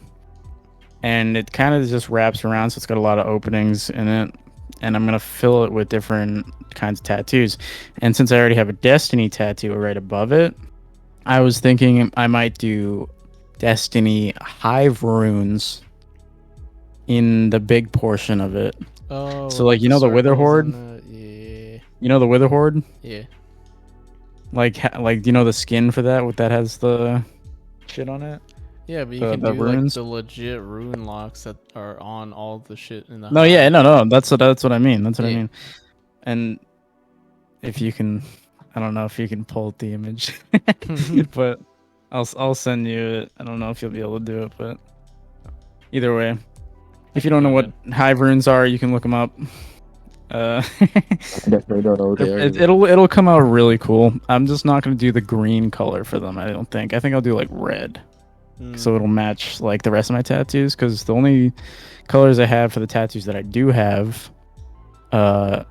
and it kind of just wraps around, so it's got a lot of openings in it. And I'm gonna fill it with different kinds of tattoos. And since I already have a Destiny tattoo right above it, I was thinking I might do Destiny hive runes in the big portion of it. Oh, So, like, you know the Wither circles Horde? and yeah. You know the Wither Horde? Yeah. Like you know the skin for that? What that has the shit on it? Yeah, but you The- can the do like runes? the legit rune locks that are on all the shit in the No, hive. yeah, no. That's what I mean. That's what I Yeah. mean. And if you can, I don't know if you can pull the image, but I'll send you it. I don't know if you'll be able to do it, but either way, if you don't know what hive runes are, you can look them up. Definitely don't know what they are. It'll come out really cool. I'm just not gonna do the green color for them. I don't think. I think I'll do like red, Mm. so it'll match like the rest of my tattoos. Because the only colors I have for the tattoos that I do have, are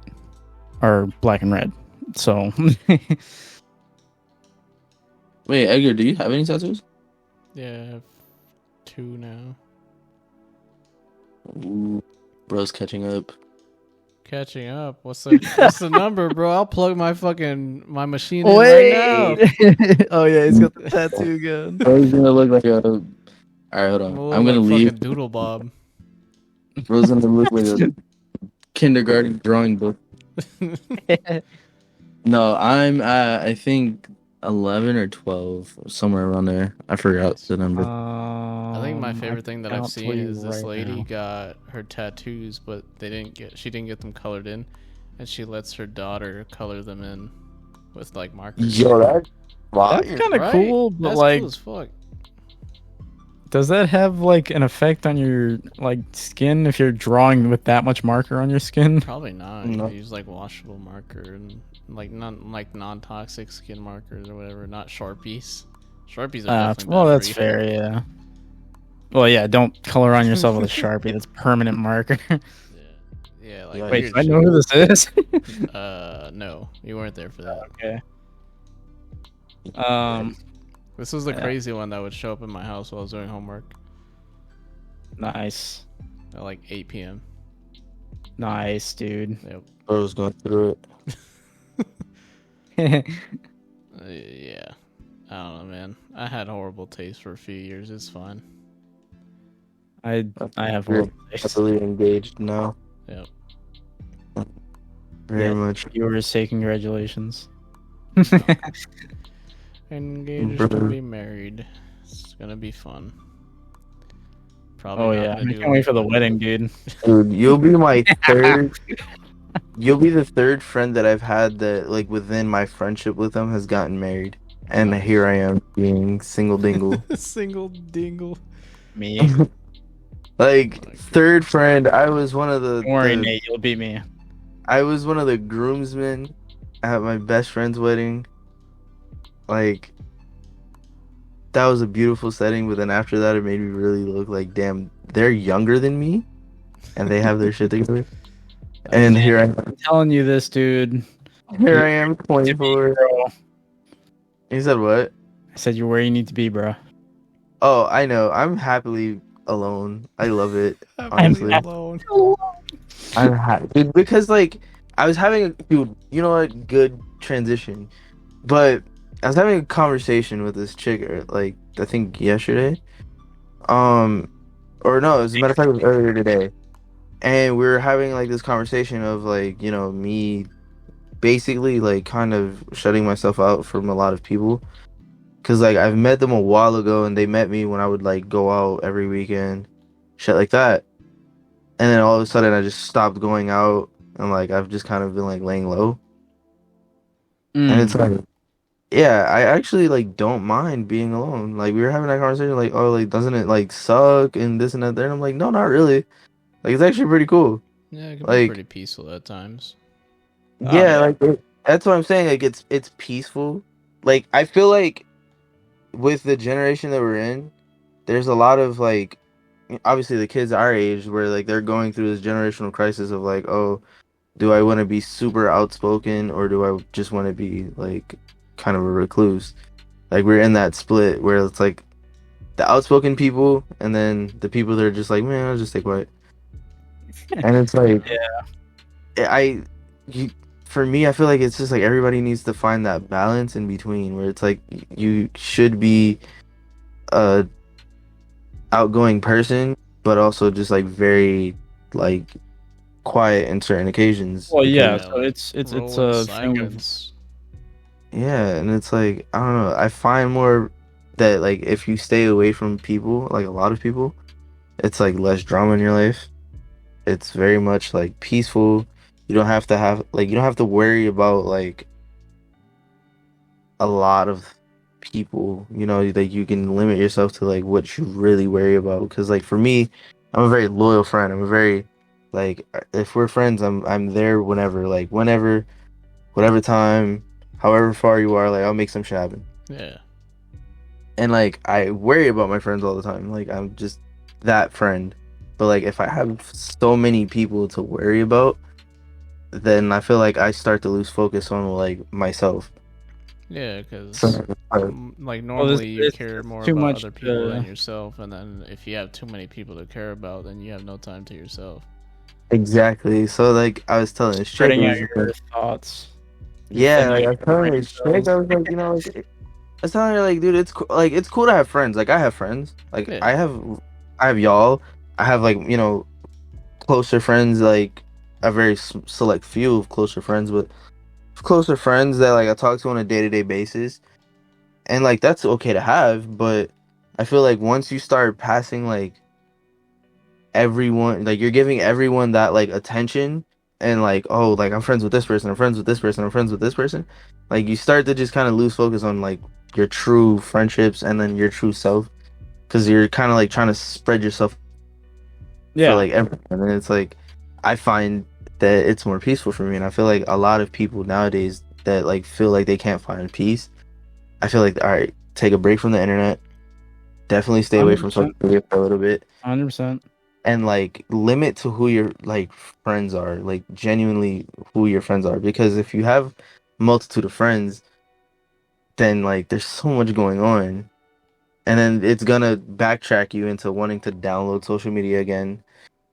black and red. So Wait, Edgar, do you have any tattoos? Yeah, I have 2 now. Ooh, bro's catching up. Catching up. What's the number, bro? I'll plug my machine in right now. Oh yeah, he's got the tattoo gun. Bro's gonna look like a. All right, hold I'm on. gonna I'm look gonna like leave. fucking Doodle Bob. Bro's gonna look like a kindergarten drawing book. No, I'm I think 11 or 12, somewhere around there. I forgot the number. I think my favorite thing that I've can't tell seen you is this right lady now. got her tattoos, but she didn't get them colored in, and she lets her daughter color them in with like markers. Yo, that's That's fire. kind of Right? cool, but That's like, cool as fuck. does that have like an effect on your like skin if you're drawing with that much marker on your skin? Probably not. No. You use like washable marker and like non-toxic skin markers or whatever, not Sharpies. Sharpies are definitely Well, bad that's for you. fair, yeah. Well, yeah, don't color on yourself with a Sharpie. That's permanent marker. Yeah, like Yeah, Wait, weird do I know who this is? shit. No, you weren't there for that. Okay. This was the Yeah. crazy one that would show up in my house while I was doing homework Nice. at like 8 p.m. Nice, dude. Yep. Bro's going through it. Yeah. I don't know, man. I had horrible taste for a few years. It's fine. I have We're horrible taste. heavily engaged now. Yep. Very Yeah. much. Yours say congratulations. Engaged to be married. It's gonna be fun. Probably Oh not yeah, gonna I do can't wait like for the what- wedding, dude. Dude, you'll be my third. You'll be the third friend that I've had that, like, within my friendship with them has gotten married. And Nice. here I am being single dingle. Single dingle. Me. Like, third friend, I was one of Don't worry, the Nate. You'll beat me. I was one of the groomsmen at my best friend's wedding. Like, that was a beautiful setting, but then after that, it made me really look like, damn, they're younger than me, and they have their shit together. And here I'm telling you this, dude. I am, 24. Bro. He said what? I said you're where you need to be, bro. Oh, I know. I'm happily alone. I love it. I'm Honestly, alone. I'm happy, dude, because like I was having a dude. You know what? Good transition. But I was having a conversation with this chick, like I think yesterday. Or no, as a matter of fact, it was earlier today. And we were having like this conversation of like, you know, me basically like kind of shutting myself out from a lot of people. Cause like I've met them a while ago and they met me when I would like go out every weekend, shit like that. And then all of a sudden I just stopped going out and like I've just kind of been like laying low. And it's like, yeah, I actually like don't mind being alone. Like we were having that conversation, like, oh, like doesn't it like suck and this and that there? And I'm like, no, not really. Like it's actually pretty cool. Yeah, it can Like- be pretty peaceful at times. Oh, Yeah, yeah. like that's what I'm saying. Like it's peaceful. Like I feel like with the generation that we're in, there's a lot of like obviously the kids our age where like they're going through this generational crisis of like, oh, do I want to be super outspoken or do I just want to be like kind of a recluse? Like we're in that split where it's like the outspoken people and then the people that are just like, man, I'll just stay quiet. And it's like, for me, I feel like it's just like everybody needs to find that balance in between where it's like you should be a outgoing person, but also just like very like quiet in certain occasions. Well, yeah. Yeah, So like, it's roll a in thing of silence. Yeah, and it's like I don't know. I find more that like if you stay away from people, like a lot of people, it's like less drama in your life. It's very much like peaceful. You don't have to worry about like a lot of people, you know, like you can limit yourself to like what you really worry about. Because like for me, I'm a very loyal friend. I'm a very like if we're friends, I'm there whenever, like whenever, whatever time, however far you are, like I'll make some shit happen. Yeah. And like I worry about my friends all the time. Like I'm just that friend. But like if I have so many people to worry about, then I feel like I start to lose focus on like myself. Yeah, because So, like Well, there's, normally you there's care more too about much. other people than yourself, and then if you have too many people to care about, then you have no time to yourself. exactly. So like I was telling this chick, it Spreading out was your thoughts. You're yeah, thinking like I was of your telling brain this chick, cells. I was like, like, I was telling her like, dude, it's cool. Like it's cool to have friends. Like I have friends. Like Yeah. I have y'all. I have like closer friends. Like a very select few of closer friends, but closer friends that like I talk to on a day-to-day basis, and like that's okay to have. But I feel like once you start passing like everyone, like you're giving everyone that like attention, and like, oh, like I'm friends with this person, I'm friends with this person, I'm friends with this person, like you start to just kind of lose focus on like your true friendships and then your true self, because you're kind of like trying to spread yourself for Yeah. like everyone. And it's like I find that it's more peaceful for me, and I feel like a lot of people nowadays that like feel like they can't find peace, I feel like, all right, take a break from the internet, definitely stay away from 100%. social media for a little bit, 100%. and like limit to who your like friends are, like genuinely who your friends are, because if you have a multitude of friends, then like there's so much going on, and then it's gonna backtrack you into wanting to download social media again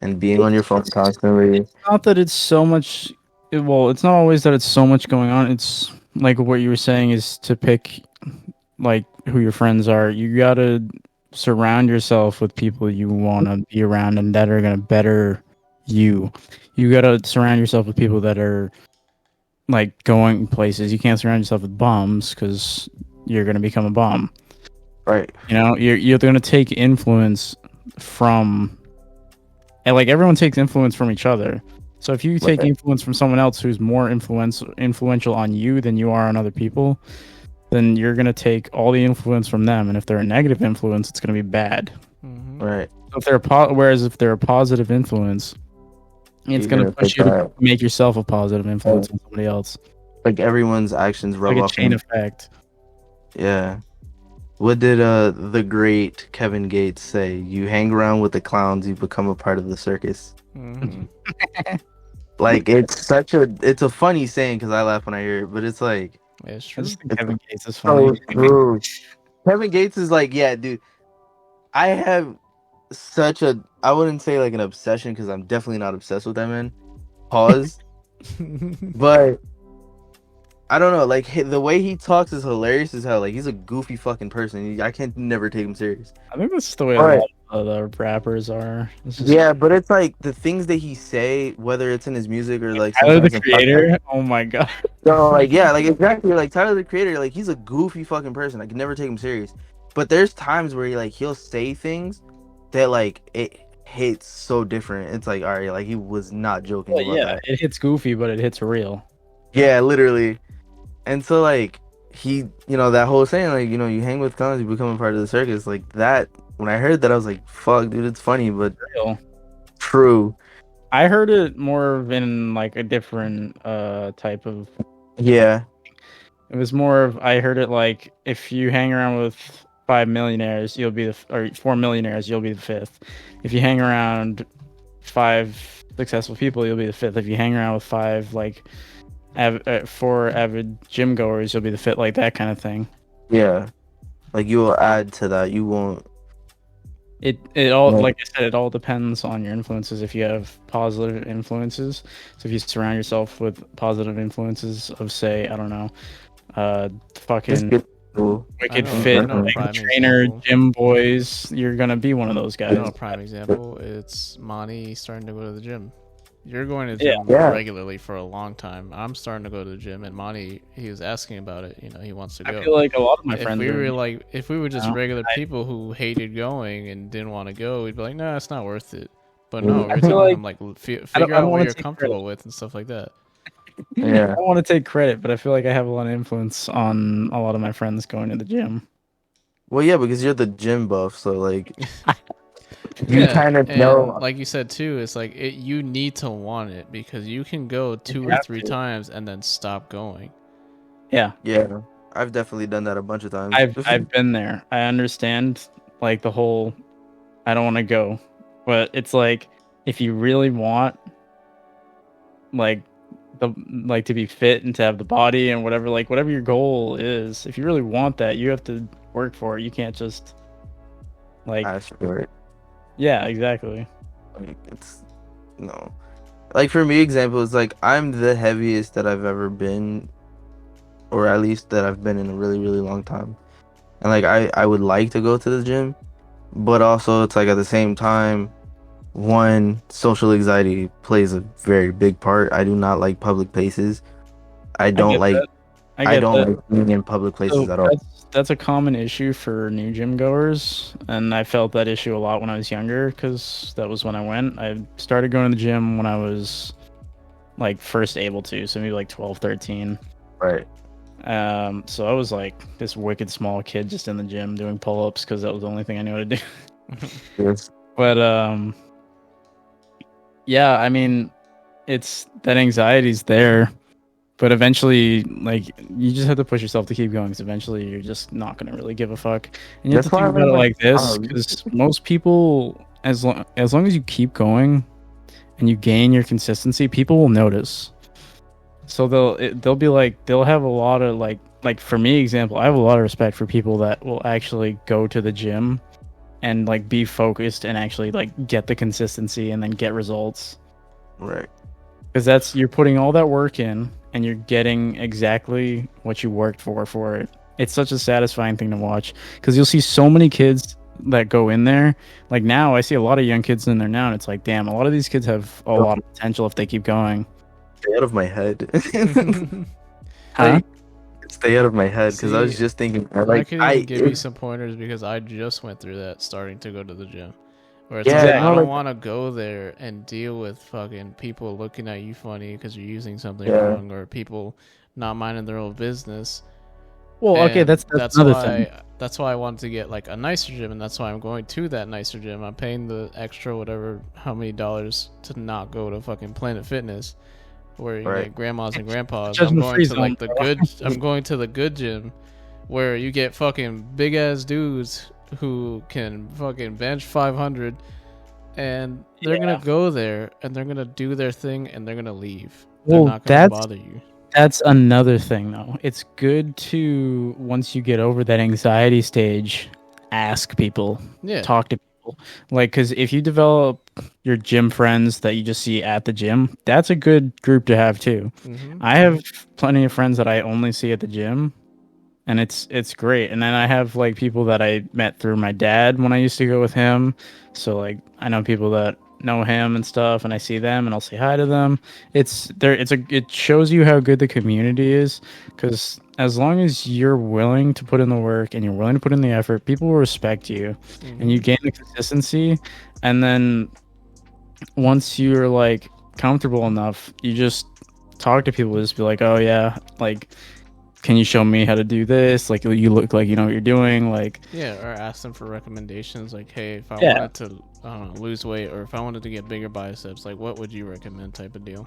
and being on your phone constantly. Not that it's so much. Well, it's not always that it's so much going on. It's like what you were saying is to pick like who your friends are. You gotta surround yourself with people you want to be around and that are gonna better you. You gotta surround yourself with people that are like going places. You can't surround yourself with bums because you're gonna become a bum. Right. You know, you're gonna take influence from, and like everyone takes influence from each other. So if you take Right. influence from someone else who's more influential on you than you are on other people, then you're gonna take all the influence from them. And if they're a negative influence, it's gonna be bad. Hmm. Right. So if they're whereas if they're a positive influence, it's You're gonna gonna push pick you to that. make yourself a positive influence on somebody else, Like everyone's actions rub like a off chain on. effect. Yeah. What did the great Kevin Gates say? You hang around with the clowns, you become a part of the circus. Hmm. Like it's a funny saying because I laugh when I hear it, but it's like It's I true. just think it's Kevin Gates is so funny. true. Kevin Gates is like, yeah, dude. I have such a, I wouldn't say like an obsession because I'm definitely not obsessed with that man. Pause. But I don't know, like the way he talks is hilarious as hell. Like he's a goofy fucking person. I can't never take him serious. I think that's just the way a But lot of the rappers are. It's just yeah, but it's like the things that he say, whether it's in his music or like Tyler the sometimes in podcasts. Creator. Oh my god. So like yeah, like exactly like Tyler the Creator, like he's a goofy fucking person. I can never take him serious. But there's times where he'll say things that like it hits so different. It's like, all right, like he was not joking Well, about yeah, that. it hits goofy, but it hits real. Yeah, literally. And so like he, that whole saying like, you hang with clowns, you become a part of the circus. Like that, when I heard that, I was like, fuck, dude, it's funny, but Real. true. I heard it more of in like a different type of. Yeah. It was more of I heard it like if you hang around with 5 millionaires, you'll be or 4 millionaires, you'll be the fifth. If you hang around 5 successful people, you'll be the fifth. If you hang around with five like 4 avid gym goers, you'll be the fifth. Like that kind of thing. Yeah. Like you will add to that. You won't. It all, Yeah. like I said, it all depends on your influences. If you have positive influences, so if you surround yourself with positive influences of, say, I don't know, Just fucking get cool. wicked I fit know a like, prime trainer example. gym boys, you're gonna be one of those I know guys. a prime example. It's Monty starting to go to the gym. You're going to the Yeah. gym Yeah. regularly for a long time. I'm starting to go to the gym, and Monty, he was asking about it. He wants to go. I feel like a lot of my If friends we are. were like, if we were just know, regular people who hated going and didn't want to go, we'd be like, nah, it's not worth it. But Mm. no, I we're feel telling like them like, I figure don't out what wanna you're take comfortable credit. with and stuff like that. Yeah. I don't want to take credit, but I feel like I have a lot of influence on a lot of my friends going to the gym. Well, yeah, because you're the gym buff, so like you Yeah, kind of and know. like you said too, it's like you need to want it because you can go two or have three to. times and then stop going. Yeah, Yeah, I've definitely done that a bunch of times. I've been there. I understand like the whole I don't want to go, but it's like if you really want like to be fit and to have the body and whatever, like whatever your goal is. If you really want that, you have to work for it. You can't just like Ask for it. yeah, exactly. Like, it's no. Like for me, example is like I'm the heaviest that I've ever been, or at least that I've been in a really, really long time. And like I would like to go to the gym, but also it's like at the same time, one, social anxiety plays a very big part. I do not like public places. I I don't get like that. I I get don't that. like being in public places So at all. that's a common issue for new gym goers, and I felt that issue a lot when I was younger because that was when I went. I started going to the gym when I was like first able to, so maybe like 12, 13. Right. So I was like this wicked small kid just in the gym doing pull-ups because that was the only thing I knew how to do. Yes. But yeah, I mean, it's that anxiety's there, but eventually, like, you just have to push yourself to keep going. Because eventually, you're just not gonna really give a fuck. And you have That's to why think I'm about it like, like this, because most people, as long as you keep going and you gain your consistency, people will notice. So they'll be like, they'll have a lot of like for me, example, I have a lot of respect for people that will actually go to the gym and like be focused and actually like get the consistency and then get results. right. Because that's, you're putting all that work in and you're getting exactly what you worked for it. It's such a satisfying thing to watch because you'll see so many kids that go in there. Like now I see a lot of young kids in there now and it's like, damn, a lot of these kids have a lot of potential if they keep going. Stay out of my head. Huh? Like, stay out of my head because I was See, just thinking I like could even give you some pointers because I just went through that starting to go to the gym. Where it's Yeah, like, no, I don't like- want to go there and deal with fucking people looking at you funny because you're using something Yeah. wrong, or people not minding their own business. Well, okay, And that's another why thing. that's why I wanted to get like a nicer gym, and that's why I'm going to that nicer gym. I'm paying the extra whatever, how many dollars to not go to fucking Planet Fitness, where you Right. get grandmas and grandpas. I'm Judgment going free to like zone, the good. I'm going to the good gym, where you get fucking big ass dudes who can fucking bench 500, and they're Yeah. gonna go there and they're gonna do their thing and they're gonna leave. Well, They're not gonna that's- bother you. That's another thing, though. It's good to, once you get over that anxiety stage, ask people, Yeah. talk to people. Like, because if you develop your gym friends that you just see at the gym, that's a good group to have too. Mhm. I have plenty of friends that I only see at the gym, and it's great. And then I have like people that I met through my dad when I used to go with him. So like I know people that know him and stuff, and I see them and I'll say hi to them. It shows you how good the community is, because as long as you're willing to put in the work and you're willing to put in the effort, people will respect you, and you gain the consistency. And then once you're like comfortable enough, you just talk to people, just be like, oh yeah, like, can you show me how to do this? Like, you look like you know what you're doing. Like, Yeah, or ask them for recommendations. Like, hey, if I Yeah. wanted to, I don't know, lose weight, or if I wanted to get bigger biceps, like, what would you recommend? Type of deal.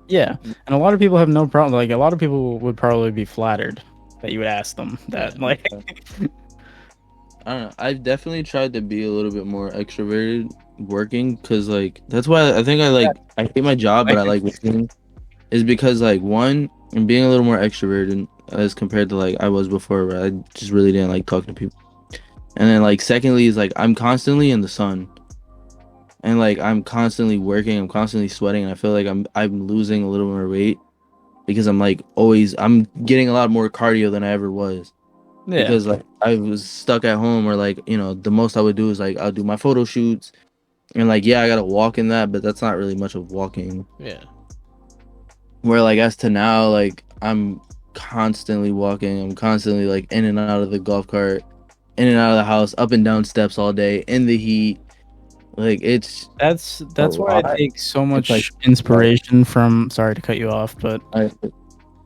yeah. And a lot of people have no problem. Like, a lot of people would probably be flattered that you would ask them that. Like, I don't know. I've definitely tried to be a little bit more extroverted working because, like, that's why I think I hate my job, but I like working. Is because, like, one, I'm being a little more extroverted as compared to, like, I was before, where I just really didn't like talking to people. And then, like, secondly, is like, I'm constantly in the sun. And, like, I'm constantly working, I'm constantly sweating, and I feel like I'm losing a little more weight because I'm, like, I'm getting a lot more cardio than I ever was. yeah. Because like I was stuck at home, or like, you know, the most I would do is like I'll do my photo shoots, and like, yeah, I gotta walk in that, but that's not really much of walking. Yeah. Where like as to now, like I'm constantly walking, I'm constantly like in and out of the golf cart, in and out of the house, up and down steps all day in the heat. Like it's That's A why I lot. take so much like- inspiration from. Sorry to cut you off, but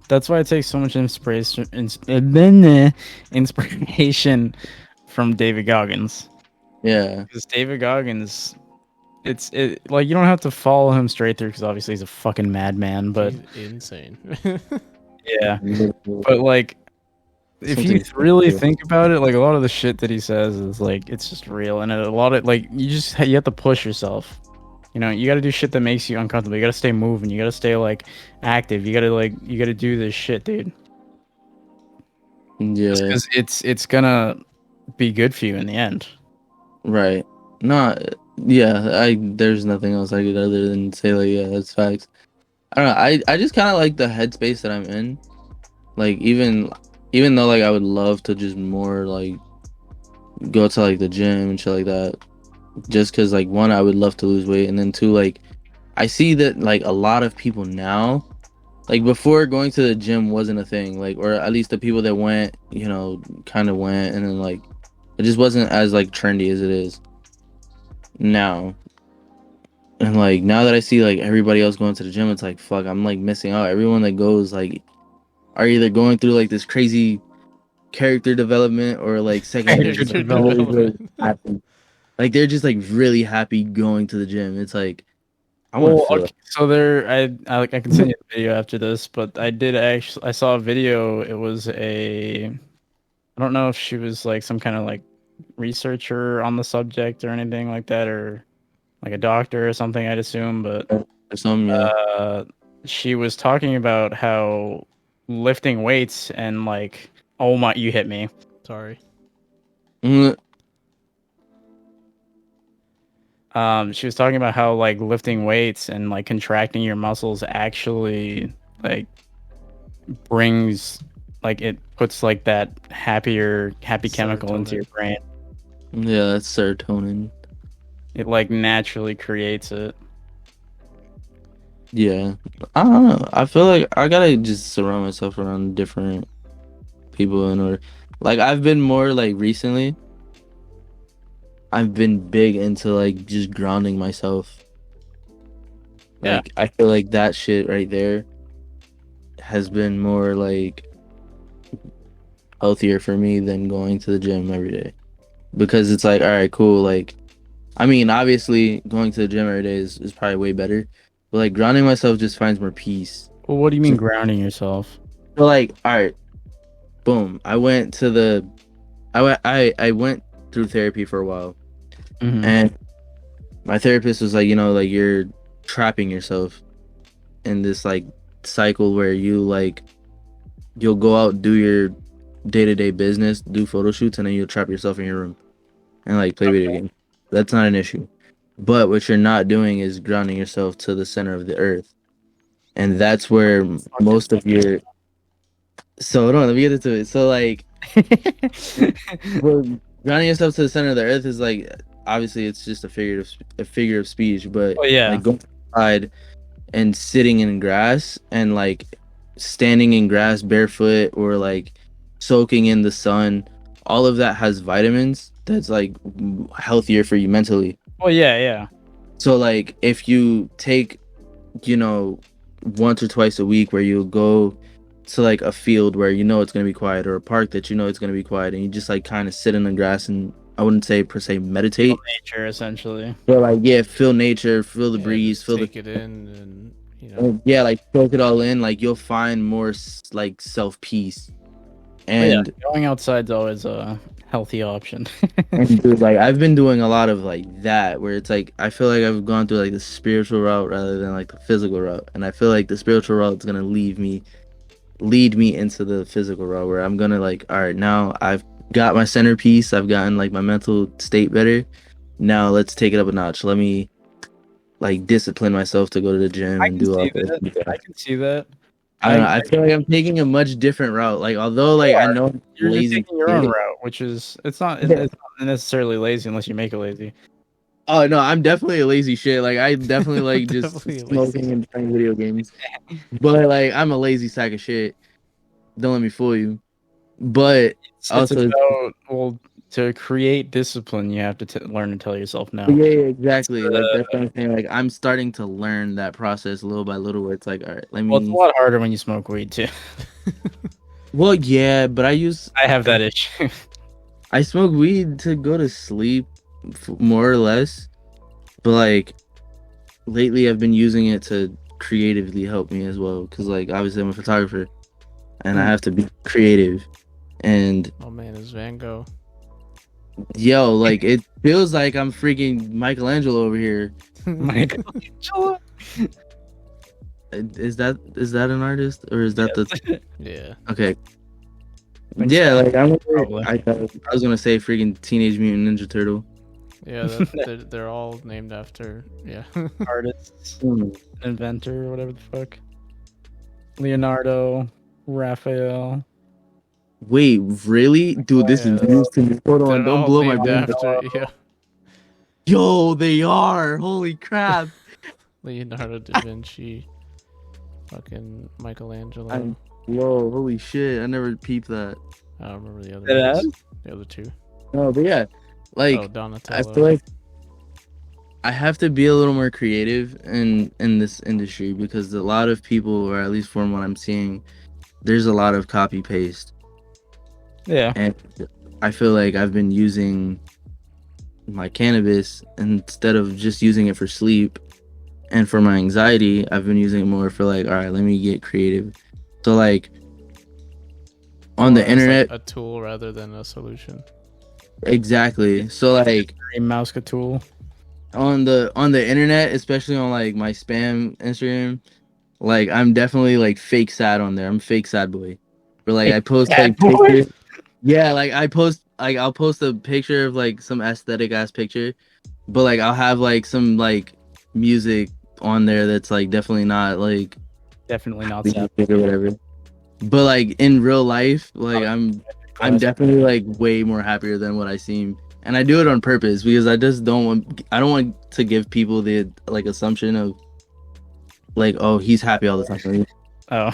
that's why I take so much inspiration from David Goggins. yeah. Because David Goggins, like, you don't have to follow him straight through because obviously he's a fucking madman. But He's insane. yeah, but like, if you Something's really true. think about it, like a lot of the shit that he says is like, it's just real, and a lot of like you have to push yourself. You know, you got to do shit that makes you uncomfortable. You got to stay moving. You got to stay like active. You got to do this shit, dude. Just Yeah, because it's gonna be good for you in the end. right. No, yeah. There's nothing else I could other than say like, yeah, that's facts. I don't know. I just kind of like the headspace that I'm in. Like even though like I would love to just more like go to like the gym and shit like that. Just because like one, I would love to lose weight, and then two, like I see that like a lot of people now, like before going to the gym wasn't a thing, like or at least the people that went, you know, kind of went, and then like it just wasn't as like trendy as it is now. And like now that I see like everybody else going to the gym, it's like fuck, I'm like missing out. Everyone that goes like are either going through like this crazy character development or like second they're just Character Character like really, really development. happy. Like they're just like really happy going to the gym. It's like I want to Well, feel okay, so there, I can send you the video after this, but I saw a video. It was I don't know if she was like some kind of like researcher on the subject or anything like that, or like a doctor or something, I'd assume. But or something. Yeah. uh, she was talking about how lifting weights and like, oh my, you hit me. Sorry. Mm, She was talking about how like lifting weights and like contracting your muscles actually like brings like it puts like that happy chemical into your Serotonin. brain. yeah, that's serotonin. It like naturally creates it. Yeah. I don't know. I feel like I gotta just surround myself around different people in order. Like I've been more like recently. I've been big into like just grounding myself. Yeah. Like I feel like that shit right there has been more like healthier for me than going to the gym every day. Because it's like, all right, cool. Like, I mean, obviously going to the gym every day is probably way better. But like grounding myself just finds more peace. Well, what do you mean grounding yourself? So like, all right, boom. I went through therapy for a while. Mhm. And my therapist was like, you know, like you're trapping yourself in this like cycle where you'll go out, do your day-to-day business, do photo shoots, and then you'll trap yourself in your room and like play video games. That's not an issue. But what you're not doing is grounding yourself to the center of the earth. And that's where most of your so hold on, let me get into it. So like well, grounding yourself to the center of the earth is like obviously it's just a figure of speech, but Oh, yeah. like going outside and sitting in grass and like standing in grass barefoot or like soaking in the sun, all of that has vitamins that's like healthier for you mentally. Well, yeah. So like if you take, you know, once or twice a week where you go to like a field where you know it's going to be quiet or a park that you know it's going to be quiet and you just like kind of sit in the grass and I wouldn't say per se meditate, Nature, essentially. but like yeah, feel nature, feel the Yeah, breeze, just feel take the it in and yeah, like soak it all in, like you'll find more like self peace. And Yeah, going outside's always a healthy option. and dude, like I've been doing a lot of like that where it's like I feel like I've gone through like the spiritual route rather than like the physical route, and I feel like the spiritual route is gonna lead me into the physical route where I'm gonna like, all right, now I've got my centerpiece, I've gotten like my mental state better. Now let's take it up a notch. Let me like discipline myself to go to the gym I and can do all see that. that. I can see that. I don't know. I feel like I'm taking a much different route. Like although like I know I'm You're just lazy taking your own kid. route, which is it's not Yeah. it's not necessarily lazy unless you make it lazy. Oh no, I'm definitely a lazy shit. Like I definitely like just Definitely a smoking lazy- and playing video games. But like I'm a lazy sack of shit. Don't let me fool you. But It's also about, well, to create discipline, you have to learn to tell yourself no. yeah, exactly. Like that's what I'm saying. Like I'm starting to learn that process little by little where it's like, all right, let Well, it's a me lot harder when you smoke weed too. well yeah, but I have that issue. I smoke weed to go to sleep more or less. But like lately I've been using it to creatively help me as well. Cause like obviously I'm a photographer and I have to be creative. And Oh man, it's Van Gogh. yo, like it feels like I'm freaking Michelangelo over here. Michelangelo. Is that an artist or is that the Yeah. okay? Think Yeah, so. like I remember, Probably. I was gonna say freaking Teenage Mutant Ninja Turtle. Yeah, they're all named after. Yeah. Artists, Hmm. inventor, whatever the fuck. Leonardo, Raphael. Wait, really, dude? This is Yeah. news to me. Hold on, They're don't all blow my named brains. after. Yeah. Yo, they are. Holy crap! Leonardo da Vinci. Fucking Michelangelo. Whoa, holy shit! I never peeped that. I don't remember the other That ones. ad? The other two. No, but yeah, like Oh, I Donatello. feel like I have to be a little more creative in this industry because a lot of people, or at least from what I'm seeing, there's a lot of copy paste, Yeah. and I feel like I've been using my cannabis instead of just using it for sleep and for my anxiety. I've been using it more for like, all right, let me get creative. So like on More the as, internet, like, a tool rather than a solution. exactly. So like Mouse tool. on the internet, especially on like my spam Instagram, like I'm definitely like fake sad on there. I'm fake sad boy. But like I post sad like boy? pictures. Yeah, like I'll post a picture of like some aesthetic ass picture, but like I'll have like some like music on there that's like definitely not like Definitely not music sad. or whatever. But like in real life, like I'm definitely like way more happier than what I seem. And I do it on purpose because I don't want to give people the like assumption of like, oh, he's happy all the time. Oh.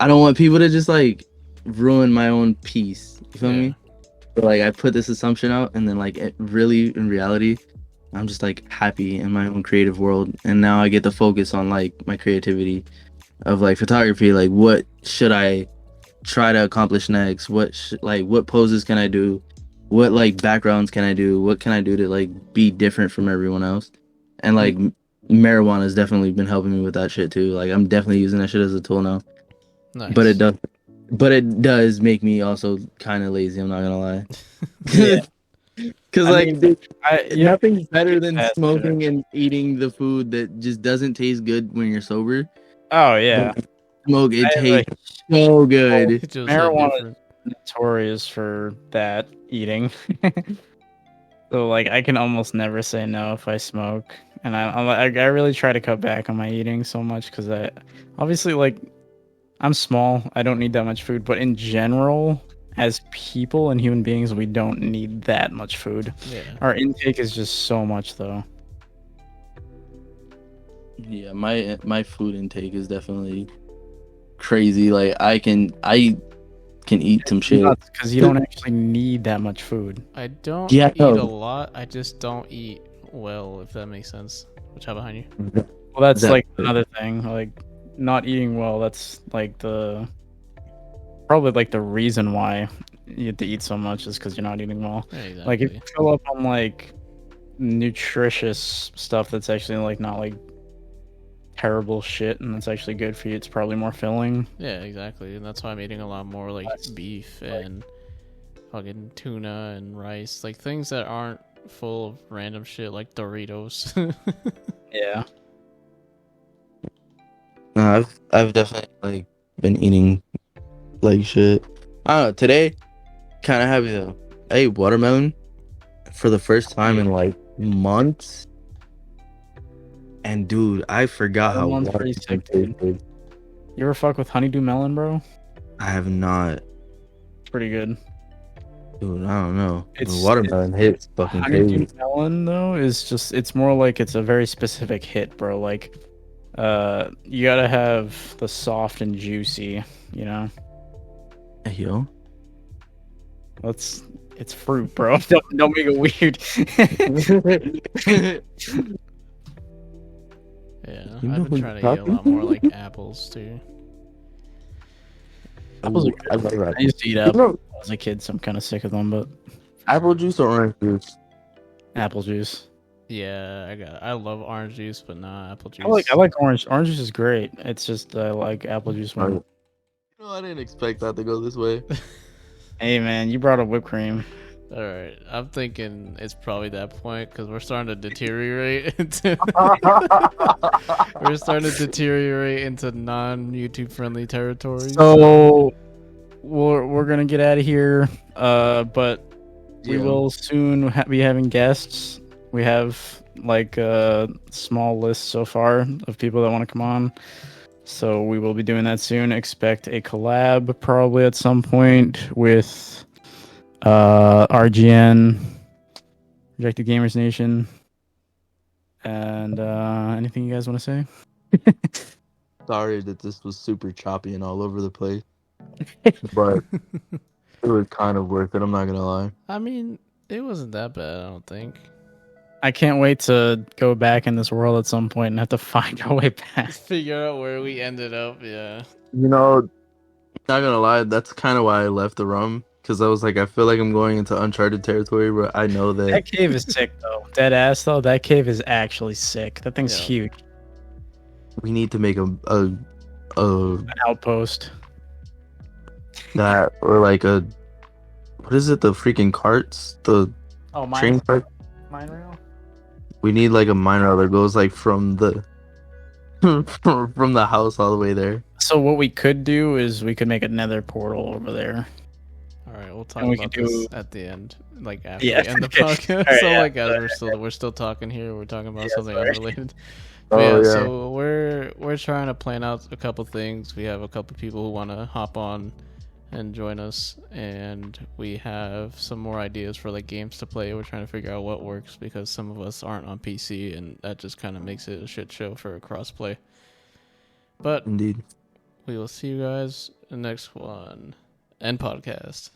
I don't want people to just like ruin my own peace. You feel Yeah. me? But like I put this assumption out and then like it really in reality, I'm just like happy in my own creative world. And now I get to focus on like my creativity of like photography. Like what should I try to accomplish next? What poses can I do? What like backgrounds can I do? What can I do to like be different from everyone else? And like marijuana has definitely been helping me with that shit too. Like I'm definitely using that shit as a tool now. Nice. But it does make me also kind of lazy. I'm not gonna lie. Yeah. Because I like mean, dude, yeah, nothing's better than That's smoking and eating the food that just doesn't taste good when you're sober. Oh yeah. Smoke, it I, like, tastes so good. It just hit marijuana different. notorious for that eating. So like I can almost never say no if I smoke, and I really try to cut back on my eating so much because I obviously like I'm small. I don't need that much food, but in general, as people and human beings, we don't need that much food. Yeah. Our intake is just so much though. Yeah, my food intake is definitely crazy. Like I can eat some shit. Because you don't actually need that much food. I don't Yeah, eat no. a lot. I just don't eat well, if that makes sense. Which how behind you? Well, that's That- like another thing. Like not eating well. That's like probably like the reason why you have to eat so much is because you're not eating well. Yeah, exactly. Like if you fill up on like nutritious stuff that's actually like not like terrible shit and that's actually good for you, it's probably more filling. Yeah, exactly. And that's why I'm eating a lot more like beef and fucking tuna and rice, like things that aren't full of random shit like Doritos. Yeah. No, I've definitely like been eating like shit. I don't know. Today, kind of heavy though. I ate watermelon for the first time in like months. And dude, I forgot how Watermelon's pretty watermelon sick, dude. tasted. You ever fuck with honeydew melon, bro? I have not. It's pretty good. Dude, I don't know. It's- The watermelon hits fucking Honeydew crazy. melon though is just it's more like it's a very specific hit, bro. Like you gotta have the soft and juicy, you know? Hey, yo. It's fruit, bro. Don't make it weird. Yeah, You know I've who been you're trying to eat a talking lot to? more like apples too. Apples are Ooh, I love I apples. used to eat You apples know, when I was a kid, so I'm kind of sick of them, but apple juice or orange juice? apple juice. Yeah, I love orange juice, but not apple juice. I like orange. Orange juice is great. It's just I like apple juice more. You know, I didn't expect that to go this way. Hey man, you brought up whipped cream. All right, I'm thinking it's probably that point because we're starting to deteriorate into non-YouTube friendly territories. So we're gonna get out of here. But we Yeah. will soon be having guests. We have like a small list so far of people that want to come on. So we will be doing that soon. Expect a collab probably at some point with RGN, Rejected Gamers Nation, and anything you guys want to say? Sorry that this was super choppy and all over the place, but it was kind of worth it. I'm not gonna lie. I mean, it wasn't that bad, I don't think. I can't wait to go back in this world at some point and have to find our way back. Figure out where we ended up, yeah. You know, not gonna lie, that's kind of why I left the room, because I was like, I feel like I'm going into uncharted territory, but I know that That cave is sick though. Dead ass though. That cave is actually sick. That thing's Yeah. huge. we need to make a An outpost. that, or like a, what is it, the freaking carts, the Oh, train cart. mine rail. We need like a mine rail that goes like from the from the house all the way there. So what we could do is we could make a nether portal over there. All right, we'll talk And we about could this do- at the end, like after Yeah, we end the okay. podcast. Alright, So, yeah, like, as sorry. we're still talking here, we're talking about Yeah, something sorry. unrelated. Oh, But yeah, yeah. so we're trying to plan out a couple things. We have a couple people who want to hop on and join us, and we have some more ideas for like games to play. We're trying to figure out what works because some of us aren't on PC, and that just kind of makes it a shit show for a crossplay. But Indeed. we will see you guys in the next one. End podcast.